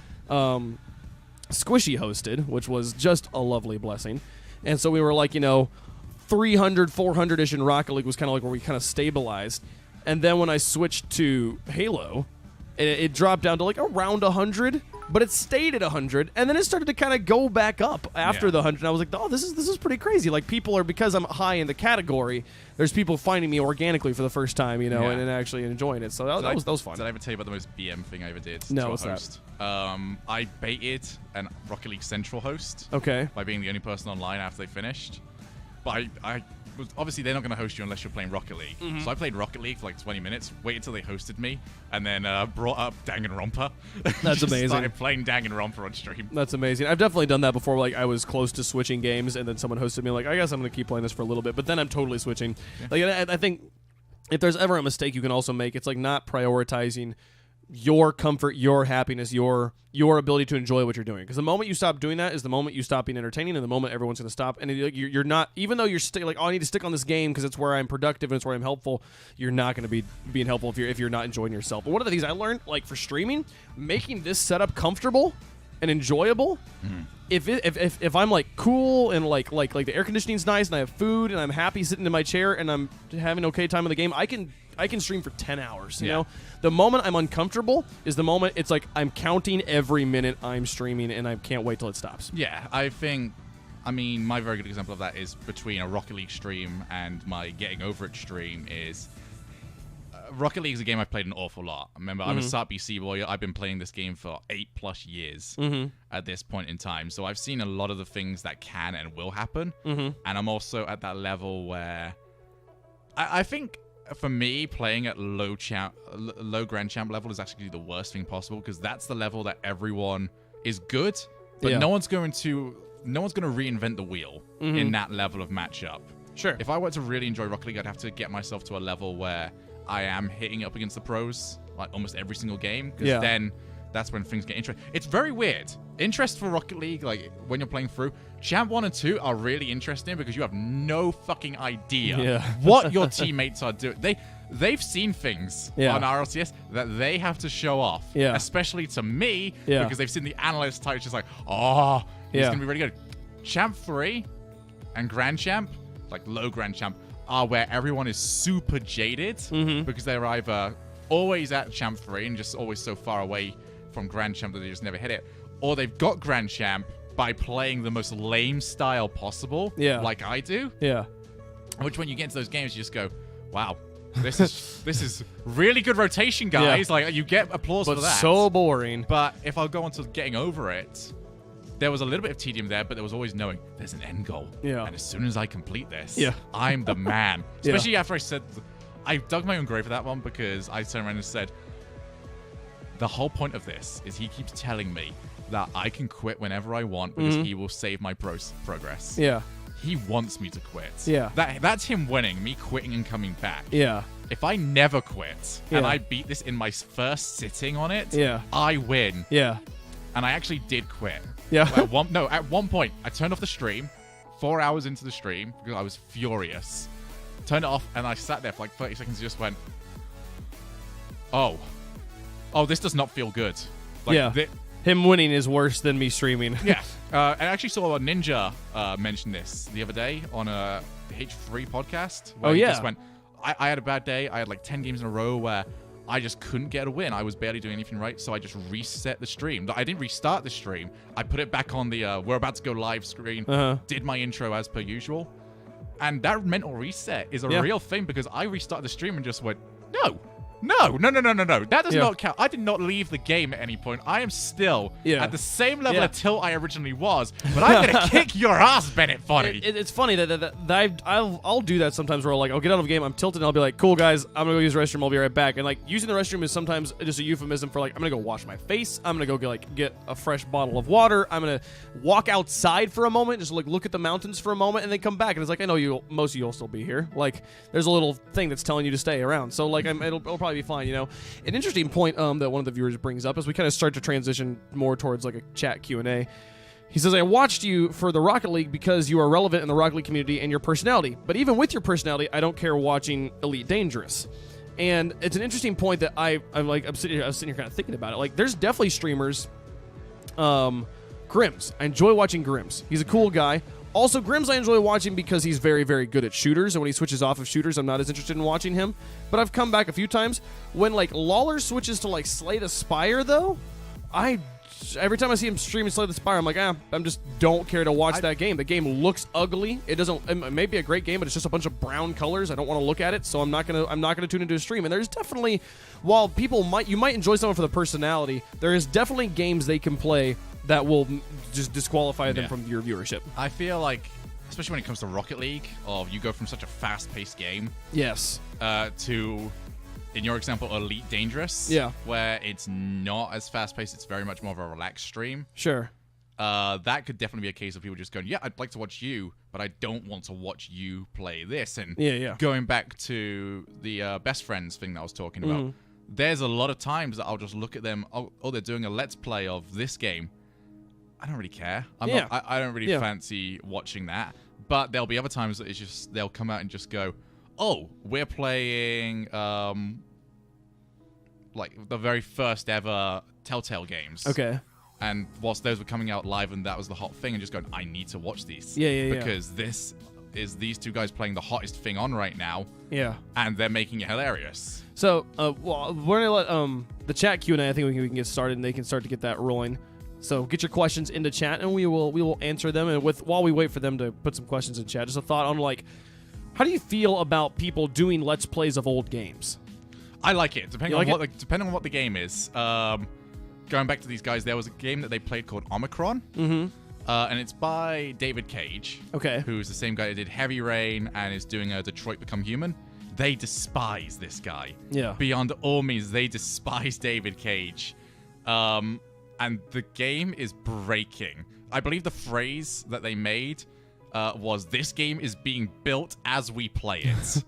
Squishy hosted, which was just a lovely blessing. And so we were like, you know, 300, 400-ish in Rocket League was kind of like where we kind of stabilized. And then when I switched to Halo, it dropped down to like around 100, but it stayed at 100, and then it started to kind of go back up after the 100. And I was like, oh, this is pretty crazy. Like, people are, because I'm high in the category, there's people finding me organically for the first time, you know, and actually enjoying it. So that was fun. Did I ever tell you about the most BM thing I ever did? No, to a what's host? I baited an Rocket League Central host. Okay. By being the only person online after they finished. But I was, obviously they're not going to host you unless you're playing Rocket League. Mm-hmm. So I played Rocket League for like 20 minutes, waited till they hosted me, and then brought up Danganronpa. That's amazing. Started playing Danganronpa on stream. That's amazing. I've definitely done that before. Like, I was close to switching games, and then someone hosted me. Like, I guess I'm going to keep playing this for a little bit, but then I'm totally switching. Yeah. Like, I think if there's ever a mistake you can also make, it's like not prioritizing your comfort, your happiness, your ability to enjoy what you're doing. Because the moment you stop doing that is the moment you stop being entertaining, and the moment everyone's going to stop. And you're not, even though you're like, oh, I need to stick on this game because it's where I'm productive and it's where I'm helpful, you're not going to be being helpful if you're not enjoying yourself. But one of the things I learned, like for streaming, making this setup comfortable and enjoyable. Mm-hmm. If I'm like cool and like the air conditioning's nice and I have food and I'm happy sitting in my chair and I'm having an okay time in the game, I can stream for 10 hours. You know, the moment I'm uncomfortable is the moment it's like I'm counting every minute I'm streaming and I can't wait till it stops. Yeah, I mean, my very good example of that is between a Rocket League stream and my Getting Over It stream is Rocket League is a game I've played an awful lot. Remember, I'm a SAT BC boy. I've been playing this game for 8+ years at this point in time. So I've seen a lot of the things that can and will happen. And I'm also at that level where I think for me, playing at low Grand Champ level is actually the worst thing possible, because that's the level that everyone is good, but no one's going to reinvent the wheel in that level of matchup. Sure. If I were to really enjoy Rocket League, I'd have to get myself to a level where I am hitting up against the pros like almost every single game, because then that's when things get interesting. It's very weird. Interest for Rocket League, like when you're playing through, Champ 1 and 2 are really interesting because you have no fucking idea what your teammates are doing. They've seen things on RLCS that they have to show off, especially to me, because they've seen the analyst type just like, oh, he's going to be really good. Champ 3 and Grand Champ, like low Grand Champ, are where everyone is super jaded because they're either always at Champ 3 and just always so far away from Grand Champ that they just never hit it, or they've got Grand Champ by playing the most lame style possible, like I do. Yeah. Which when you get into those games, you just go, wow, this is really good rotation, guys. Like, you get applause for that. But so boring. But if I'll go on to Getting Over It, there was a little bit of tedium there, but there was always knowing there's an end goal. Yeah. And as soon as I complete this, I'm the man. Especially after I said, I dug my own grave for that one, because I turned around and said, the whole point of this is he keeps telling me that I can quit whenever I want because he will save my progress. Yeah. He wants me to quit. Yeah. That's him winning, me quitting and coming back. Yeah. If I never quit and I beat this in my first sitting on it, I win. Yeah. And I actually did quit. Yeah. At one point, I turned off the stream, 4 hours into the stream, because I was furious. Turned it off, and I sat there for like 30 seconds and just went, oh, this does not feel good. Like, him winning is worse than me streaming. Yeah. I actually saw a Ninja mention this the other day on a H3 podcast. Where he just went, I had a bad day. I had like 10 games in a row where I just couldn't get a win. I was barely doing anything right, so I just reset the stream. I didn't restart the stream. I put it back on the we're about to go live screen, did my intro as per usual. And that mental reset is a real thing, because I restarted the stream and just went, no. That does not count. I did not leave the game at any point. I am still at the same level until I originally was. But I'm going to kick your ass, Bennett Funny. It's funny that I'll do that sometimes, where I'll get out of a game, I'm tilted, and I'll be like, cool, guys, I'm going to go use the restroom. I'll be right back. And like, using the restroom is sometimes just a euphemism for like, I'm going to go wash my face. I'm going to go get a fresh bottle of water. I'm going to walk outside for a moment, just like look at the mountains for a moment, and then come back. And it's like, I know most of you will still be here. Like, there's a little thing that's telling you to stay around. So like, it'll probably be fine, you know. An interesting point that one of the viewers brings up as we kind of start to transition more towards like a chat Q&A. He says, I watched you for the Rocket League because you are relevant in the Rocket League community and your personality. But even with your personality, I don't care watching Elite Dangerous. And it's an interesting point that I'm sitting here kind of thinking about it. Like, there's definitely streamers, Grims. I enjoy watching Grims. He's a cool guy. Also, Grimm's I enjoy watching because he's very, very good at shooters, and when he switches off of shooters, I'm not as interested in watching him. But I've come back a few times. When, like, Lawler switches to, like, Slay the Spire, though, every time I see him stream Slay the Spire, I'm like, I'm just don't care to watch that game. The game looks ugly. It may be a great game, but it's just a bunch of brown colors. I don't want to look at it, so I'm not gonna tune into a stream. And there's definitely, while you might enjoy someone for the personality, there is definitely games they can play that will just disqualify them from your viewership. I feel like, especially when it comes to Rocket League, you go from such a fast-paced game, yes, to, in your example, Elite Dangerous, where it's not as fast-paced. It's very much more of a relaxed stream. Sure. That could definitely be a case of people just going, yeah, I'd like to watch you, but I don't want to watch you play this. And going back to the best friends thing that I was talking about, there's a lot of times that I'll just look at them, oh, they're doing a let's play of this game. I don't really care. I don't really fancy watching that. But there'll be other times that it's just, they'll come out and just go, oh, we're playing like the very first ever Telltale games. Okay. And whilst those were coming out live and that was the hot thing, and just going, I need to watch these. Because this is these two guys playing the hottest thing on right now. Yeah. And they're making it hilarious. So, well, we're going to let the chat Q&A, I think we can get started, and they can start to get that rolling. So get your questions into chat, and we will answer them. And while we wait for them to put some questions in chat, just a thought on, like, how do you feel about people doing Let's Plays of old games? I like it, depending on what the game is. Going back to these guys, there was a game that they played called Omicron. And it's by David Cage. Okay. Who's the same guy that did Heavy Rain and is doing Detroit Become Human. They despise this guy. Yeah. Beyond all means, they despise David Cage. And the game is breaking. I believe the phrase that they made was, this game is being built as we play it.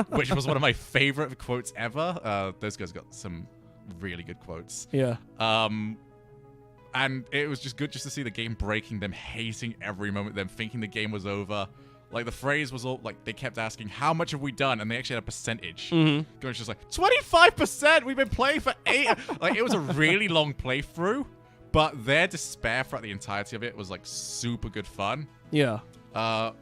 Which was one of my favorite quotes ever. Those guys got some really good quotes. Yeah. And it was just good just to see the game breaking, them hating every moment, them thinking the game was over. Like, the phrase was all, like, they kept asking, how much have we done? And they actually had a percentage. Going just like, 25%! We've been playing for 8... Like, it was a really long playthrough, but their despair throughout the entirety of it was, like, super good fun. Yeah. My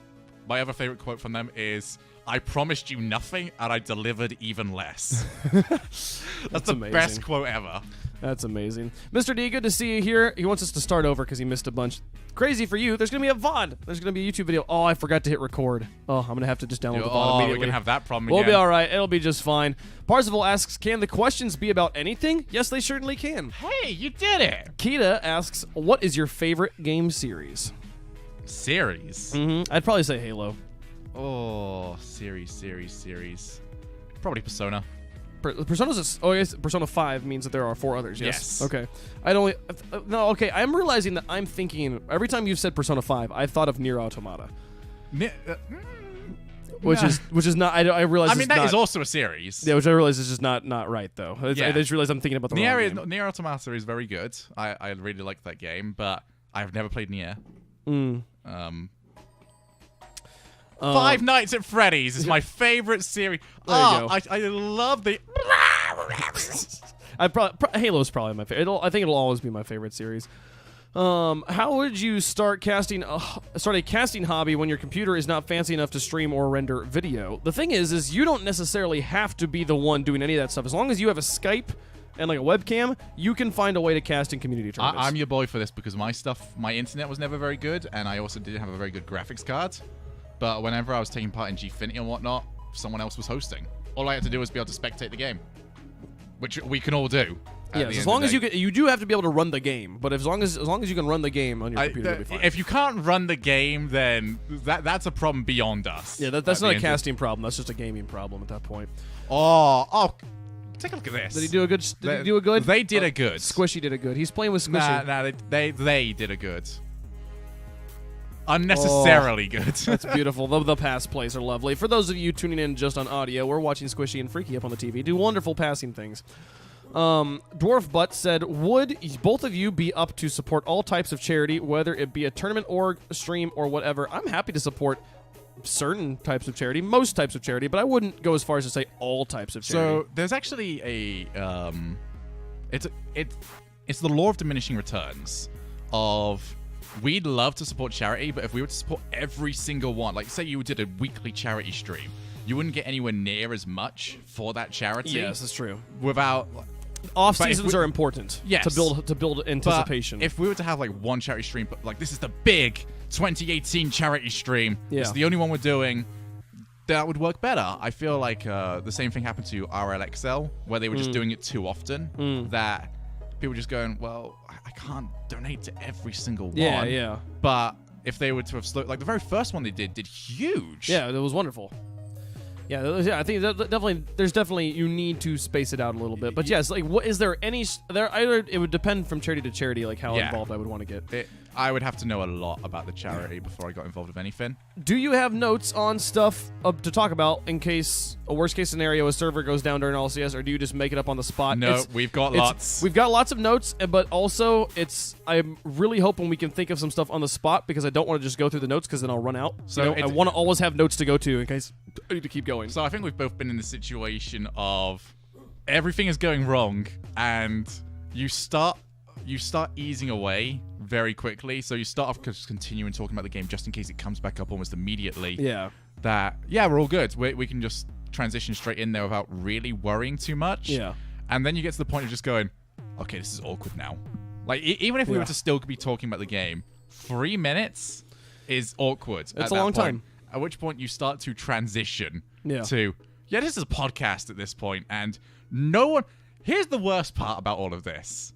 other favorite quote from them is, I promised you nothing, and I delivered even less. That's the amazing. Best quote ever. That's amazing. Mr. D, good to see you here. He wants us to start over because he missed a bunch. Crazy for you. There's going to be a VOD. There's going to be a YouTube video. Oh, I forgot to hit record. Oh, I'm going to have to just download the VOD immediately. We're going to have that problem We'll again. be all right. It'll be just fine. Parzival asks, can the questions be about anything? Yes, they certainly can. Hey, you did it. Kita asks, what is your favorite game series? Series? I'd probably say Halo. Oh, series. Probably Persona. Persona's yes, Persona 5 means that there are 4 others, yes? Yes. Okay. Okay, I'm realizing that I'm thinking, every time you've said Persona 5, I've thought of Nier Automata. Which is not, I realize that not, is also a series. Yeah, which I realize is just not right, though. I just realize I'm thinking about the wrong game. Nier Automata is very good. I really like that game, but I've never played Nier. Five Nights at Freddy's is my favorite series. I love the... Halo's probably my favorite. I think it'll always be my favorite series. How would you start a casting hobby when your computer is not fancy enough to stream or render video? The thing is you don't necessarily have to be the one doing any of that stuff. As long as you have a Skype and like a webcam, you can find a way to cast in community tournaments. I'm your boy for this because my internet was never very good, and I also didn't have a very good graphics card. But whenever I was taking part in Gfinity and whatnot, someone else was hosting. All I had to do was be able to spectate the game, which we can all do. Yes, as long as you do have to be able to run the game. But as long as you can run the game on your computer, you'll be fine. If you can't run the game, then that's a problem beyond us. Yeah, that's not a casting problem. That's just a gaming problem at that point. Oh, take a look at this. Did he do a good? Did he do a good? They did a good. Squishy did a good. He's playing with Squishy. Nah, they did a good. Unnecessarily good. That's beautiful. The pass plays are lovely. For those of you tuning in just on audio, we're watching Squishy and Freaky up on the TV do wonderful passing things. Dwarf Butt said, would both of you be up to support all types of charity, whether it be a tournament, org, stream, or whatever? I'm happy to support certain types of charity, most types of charity, but I wouldn't go as far as to say all types of charity. So there's actually it's the law of diminishing returns of we'd love to support charity, but if we were to support every single one, like say you did a weekly charity stream, you wouldn't get anywhere near as much for that charity. Yes, that's true. Without off seasons are important. Yes. To build anticipation. But if we were to have like one charity stream, but like this is the big 2018 charity stream, it's the only one we're doing, that would work better. I feel like the same thing happened to RLXL, where they were just doing it too often, that people were just going, well, I can't donate to every single one. Yeah. But if they were to have slowed, like the very first one they did huge. Yeah, it was wonderful. Yeah, I think there's definitely you need to space it out a little bit. But yes, like what is there any either it would depend from charity to charity, like how involved I would want to get. I would have to know a lot about the charity before I got involved with anything. Do you have notes on stuff to talk about in case a worst case scenario a server goes down during LCS, or do you just make it up on the spot? No, we've got lots. We've got lots of notes, but also I'm really hoping we can think of some stuff on the spot, because I don't want to just go through the notes because then I'll run out. So I want to always have notes to go to in case I need to keep going. So I think we've both been in the situation of everything is going wrong, and you start easing away very quickly. So you start off just continuing talking about the game just in case it comes back up almost immediately. Yeah. We're all good. We can just transition straight in there without really worrying too much. Yeah. And then you get to the point of just going, okay, this is awkward now. Like, even if we were to still be talking about the game, 3 minutes is awkward. It's a long time. At which point you start to transition to, this is a podcast at this point, and no one... Here's the worst part about all of this.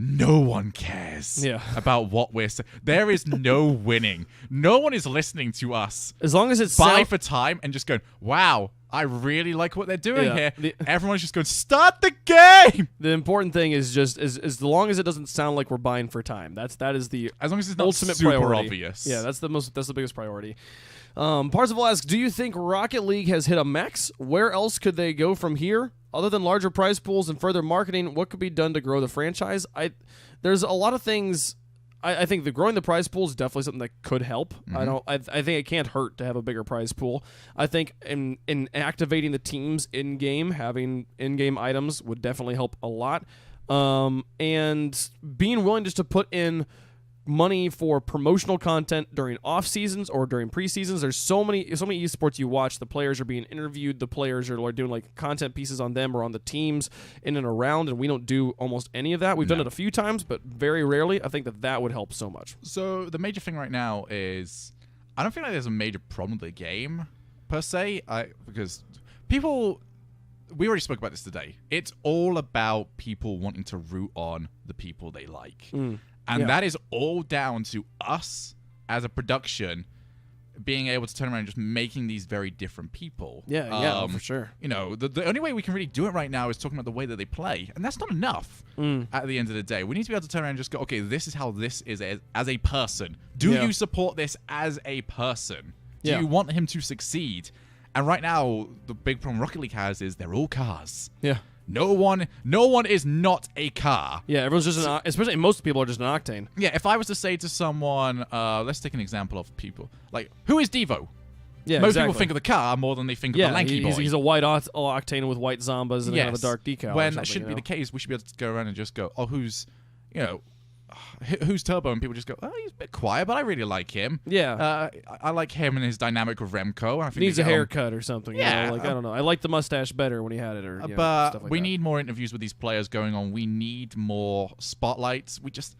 No one cares about what we're saying. There is no winning. No one is listening to us. As long as it's buy for time and just going, wow, I really like what they're doing here. Everyone's just going, start the game. The important thing is just as long as it doesn't sound like we're buying for time. That is the as long as it's not ultimate super priority. Obvious. Yeah, that's the biggest priority. Parzival asks, do you think Rocket League has hit a max? Where else could they go from here? Other than larger prize pools and further marketing, what could be done to grow the franchise? There's a lot of things. I think the growing the prize pool is definitely something that could help. I think it can't hurt to have a bigger prize pool. I think in activating the teams in game, having in-game items would definitely help a lot. And being willing just to put in money for promotional content during off seasons or during preseasons. There's so many esports you watch. The players are being interviewed. The players are doing like content pieces on them or on the teams in and around, and we don't do almost any of that. We've done it a few times, but very rarely. I think that would help so much. So the major thing right now is I don't feel like there's a major problem with the game per se, because people. We already spoke about this today. It's all about people wanting to root on the people they like. And that is all down to us as a production being able to turn around and just making these very different people. Yeah, for sure. You know, the only way we can really do it right now is talking about the way that they play. And that's not enough at the end of the day. We need to be able to turn around and just go, okay, this is how this is as a person. Do you support this as a person? Do you want him to succeed? And right now, the big problem Rocket League has is they're all cars. Yeah. No one is not a car. Yeah, everyone's just especially most people are just an Octane. Yeah, if I was to say to someone, let's take an example of people. Like, who is Devo? Yeah, most people think of the car more than they think of the lanky boy. He's a white Octane with white Zombas and a dark decal. When that shouldn't be the case. We should be able to go around and just go, oh, who's Turbo? And people just go, oh, he's a bit quiet, but I really like him. Yeah. I like him and his dynamic with Remco. I think needs a haircut or something. Yeah. I don't know. I like the mustache better when he had it. Or but stuff like we that. need more interviews with these players going on. We need more spotlights. We just...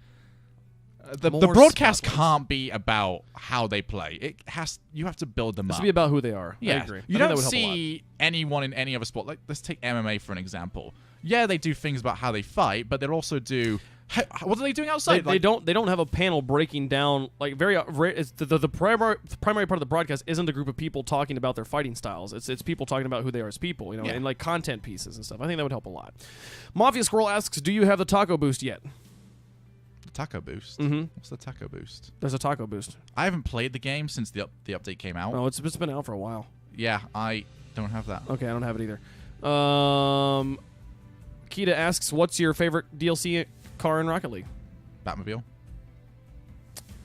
The broadcast can't be about how they play. You have to build them up. It should be about who they are. Yeah. I agree. You don't see anyone in any other sport. Like, let's take MMA for an example. Yeah, they do things about how they fight, but they also do... What are they doing outside? They don't have a panel breaking down like the primary part of the broadcast isn't a group of people talking about their fighting styles. It's people talking about who they are as people, and like content pieces and stuff. I think that would help a lot. Mafia Squirrel asks, "Do you have the taco boost yet?" The taco boost. What's the taco boost? There's a taco boost. I haven't played the game since the update came out. Oh, it's been out for a while. Yeah, I don't have that. Okay, I don't have it either. Kita asks, "What's your favorite DLC car in Rocket League?" Batmobile.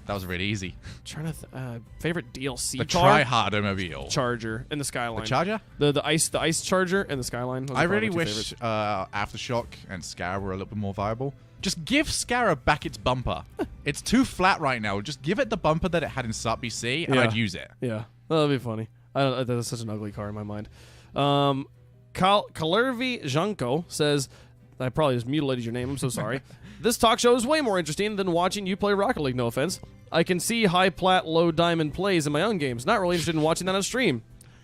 That was really easy. Trying to favorite DLC The car? Try-Harder-mobile. Charger and the Skyline. The Charger? The ice Charger and the Skyline. Those I are probably really my two wish favorites. Aftershock and Scara were a little bit more viable. Just give Scara back its bumper. It's too flat right now. Just give it the bumper that it had in SART BC, and Yeah. I'd use it. Yeah, that'd be funny. That's such an ugly car in my mind. Kalervi Janko says, I probably just mutilated your name. I'm so sorry. This talk show is way more interesting than watching you play Rocket League, no offense. I can see high plat, low diamond plays in my own games. Not really interested in watching that on stream.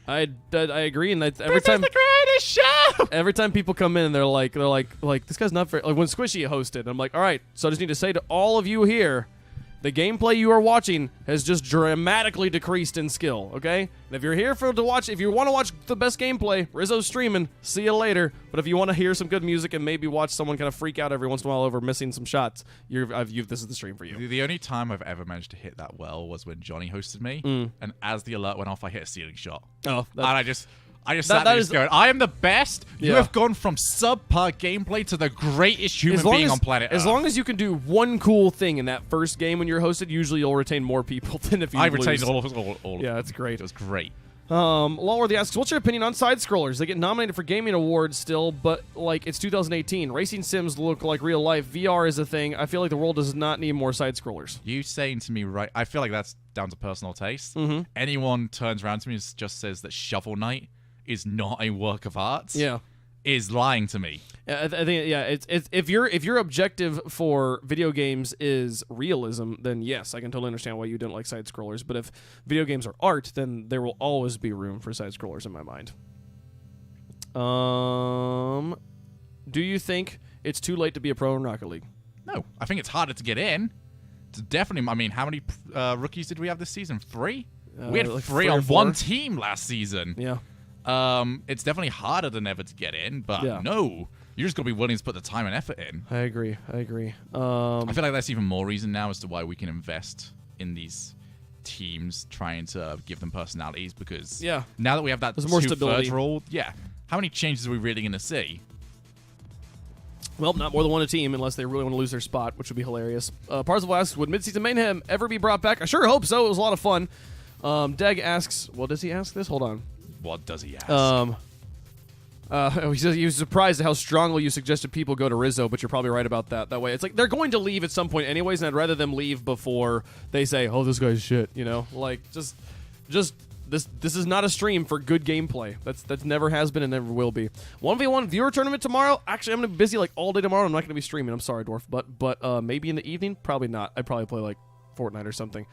I agree, and every time the greatest show! every time people come in, they're like this guy's not very. Like when Squishy hosted, I'm like, all right, so I just need to say to all of you here, the gameplay you are watching has just dramatically decreased in skill, okay? And if you're here to watch, if you want to watch the best gameplay, Rizzo's streaming. See you later. But if you want to hear some good music and maybe watch someone kind of freak out every once in a while over missing some shots, this is the stream for you. The only time I've ever managed to hit that well was when Johnny hosted me, and as the alert went off, I hit a ceiling shot. Oh, And I just sat there just going, I am the best. You Yeah. have gone from subpar gameplay to the greatest human being on planet Earth. As long as you can do one cool thing in that first game when you're hosted, usually you'll retain more people than if you I lose. retained all of Yeah, that's great. It was great. Lawworthy asks, what's your opinion on side scrollers? They get nominated for gaming awards still, but like it's 2018. Racing sims look like real life. VR is a thing. I feel like the world does not need more side scrollers. You saying to me, right? I feel like that's down to personal taste. Anyone turns around to me and just says that Shovel Knight is not a work of art. Yeah. Is lying to me. I think it's if your objective for video games is realism, then yes, I can totally understand why you don't like side scrollers. But if video games are art, then there will always be room for side scrollers in my mind. Do you think it's too late to be a pro in Rocket League? No, I think it's harder to get in. It's definitely. I mean, how many rookies did we have this season? 3. We had like 3 3 or on 4. one team last season. Yeah. It's definitely harder than ever to get in, but Yeah. no, you just got to be willing to put the time and effort in. I agree. I feel like that's even more reason now as to why we can invest in these teams, trying to give them personalities, because Yeah. now that we have that There's more 2/3 stability. rule, how many changes are we really going to see? Well, not more than one a team unless they really want to lose their spot, which would be hilarious. Parzival asks, would Midseason Mayhem ever be brought back? I sure hope so. It was a lot of fun. Deg asks, well, does he ask this? Hold on. What does he ask? He says he was surprised at how strongly you suggested people go to Rizzo, but you're probably right about that. That way, it's like they're going to leave at some point anyways, and I'd rather them leave before they say, "Oh, this guy's shit." You know, like just this is not a stream for good gameplay. That's never has been and never will be. 1v1 viewer tournament tomorrow. Actually, I'm gonna be busy like all day tomorrow. I'm not gonna be streaming. I'm sorry, Dwarf, but maybe in the evening. Probably not. I'd probably play like Fortnite or something.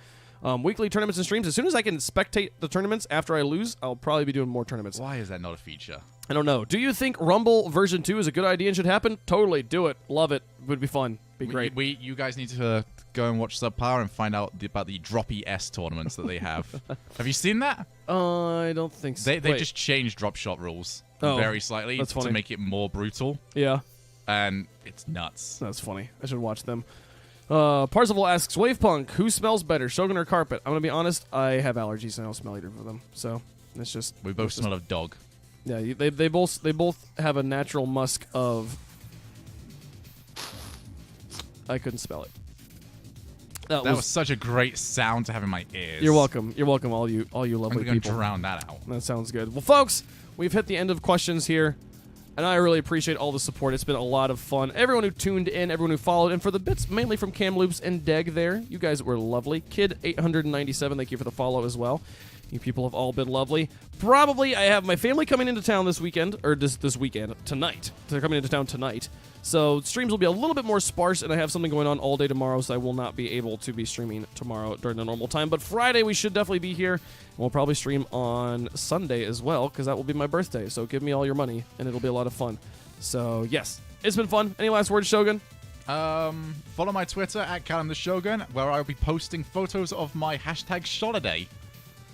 Weekly tournaments and streams. As soon as I can spectate the tournaments after I lose, I'll probably be doing more tournaments. Why is that not a feature? I don't know. Do you think Rumble version 2 is a good idea and should happen? Totally. Do it. Love it. Would be fun. Be great. You guys need to go and watch Subpower and find out about the Droppy S tournaments that they have. Have you seen that? I don't think so. They Wait. just changed drop shot rules Oh, very slightly that's funny. to make it more brutal, Yeah. and it's nuts. That's funny. I should watch them. Parzival asks, WavePunk, who smells better, Shogun or Carpet? I'm going to be honest, I have allergies and I don't smell either of them. So, it's just... We both smell of dog. Yeah, they both have a natural musk of... I couldn't spell it. That was such a great sound to have in my ears. You're welcome. You're welcome, all you I'm lovely going to people. drown that out. That sounds good. Well, folks, we've hit the end of questions here, and I really appreciate all the support. It's been a lot of fun. Everyone who tuned in, everyone who followed, and for the bits mainly from Kamloops and Deg there, you guys were lovely. Kid897, thank you for the follow as well. You people have all been lovely. Probably I have my family coming into town this weekend, or this weekend, tonight. They're coming into town tonight. So streams will be a little bit more sparse, and I have something going on all day tomorrow, so I will not be able to be streaming tomorrow during the normal time. But Friday we should definitely be here, and we'll probably stream on Sunday as well, because that will be my birthday. So give me all your money, and it'll be a lot of fun. So yes, it's been fun. Any last words, Shogun? Follow my Twitter at CallumTheShogun, where I'll be posting photos of my hashtag Sholiday.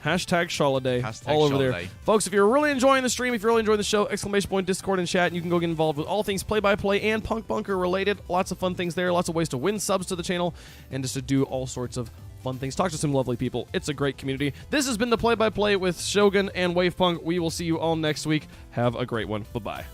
Hashtag Sholiday. Hashtag all over Sholiday. there. Folks, if you're really enjoying the stream, if you're really enjoying the show, exclamation point Discord and chat, and you can go get involved with all things play-by-play and Punk Bunker related. Lots of fun things there. Lots of ways to win subs to the channel and just to do all sorts of fun things. Talk to some lovely people. It's a great community. This has been the play-by-play with Shogun and WavePunk. We will see you all next week. Have a great one. Bye-bye.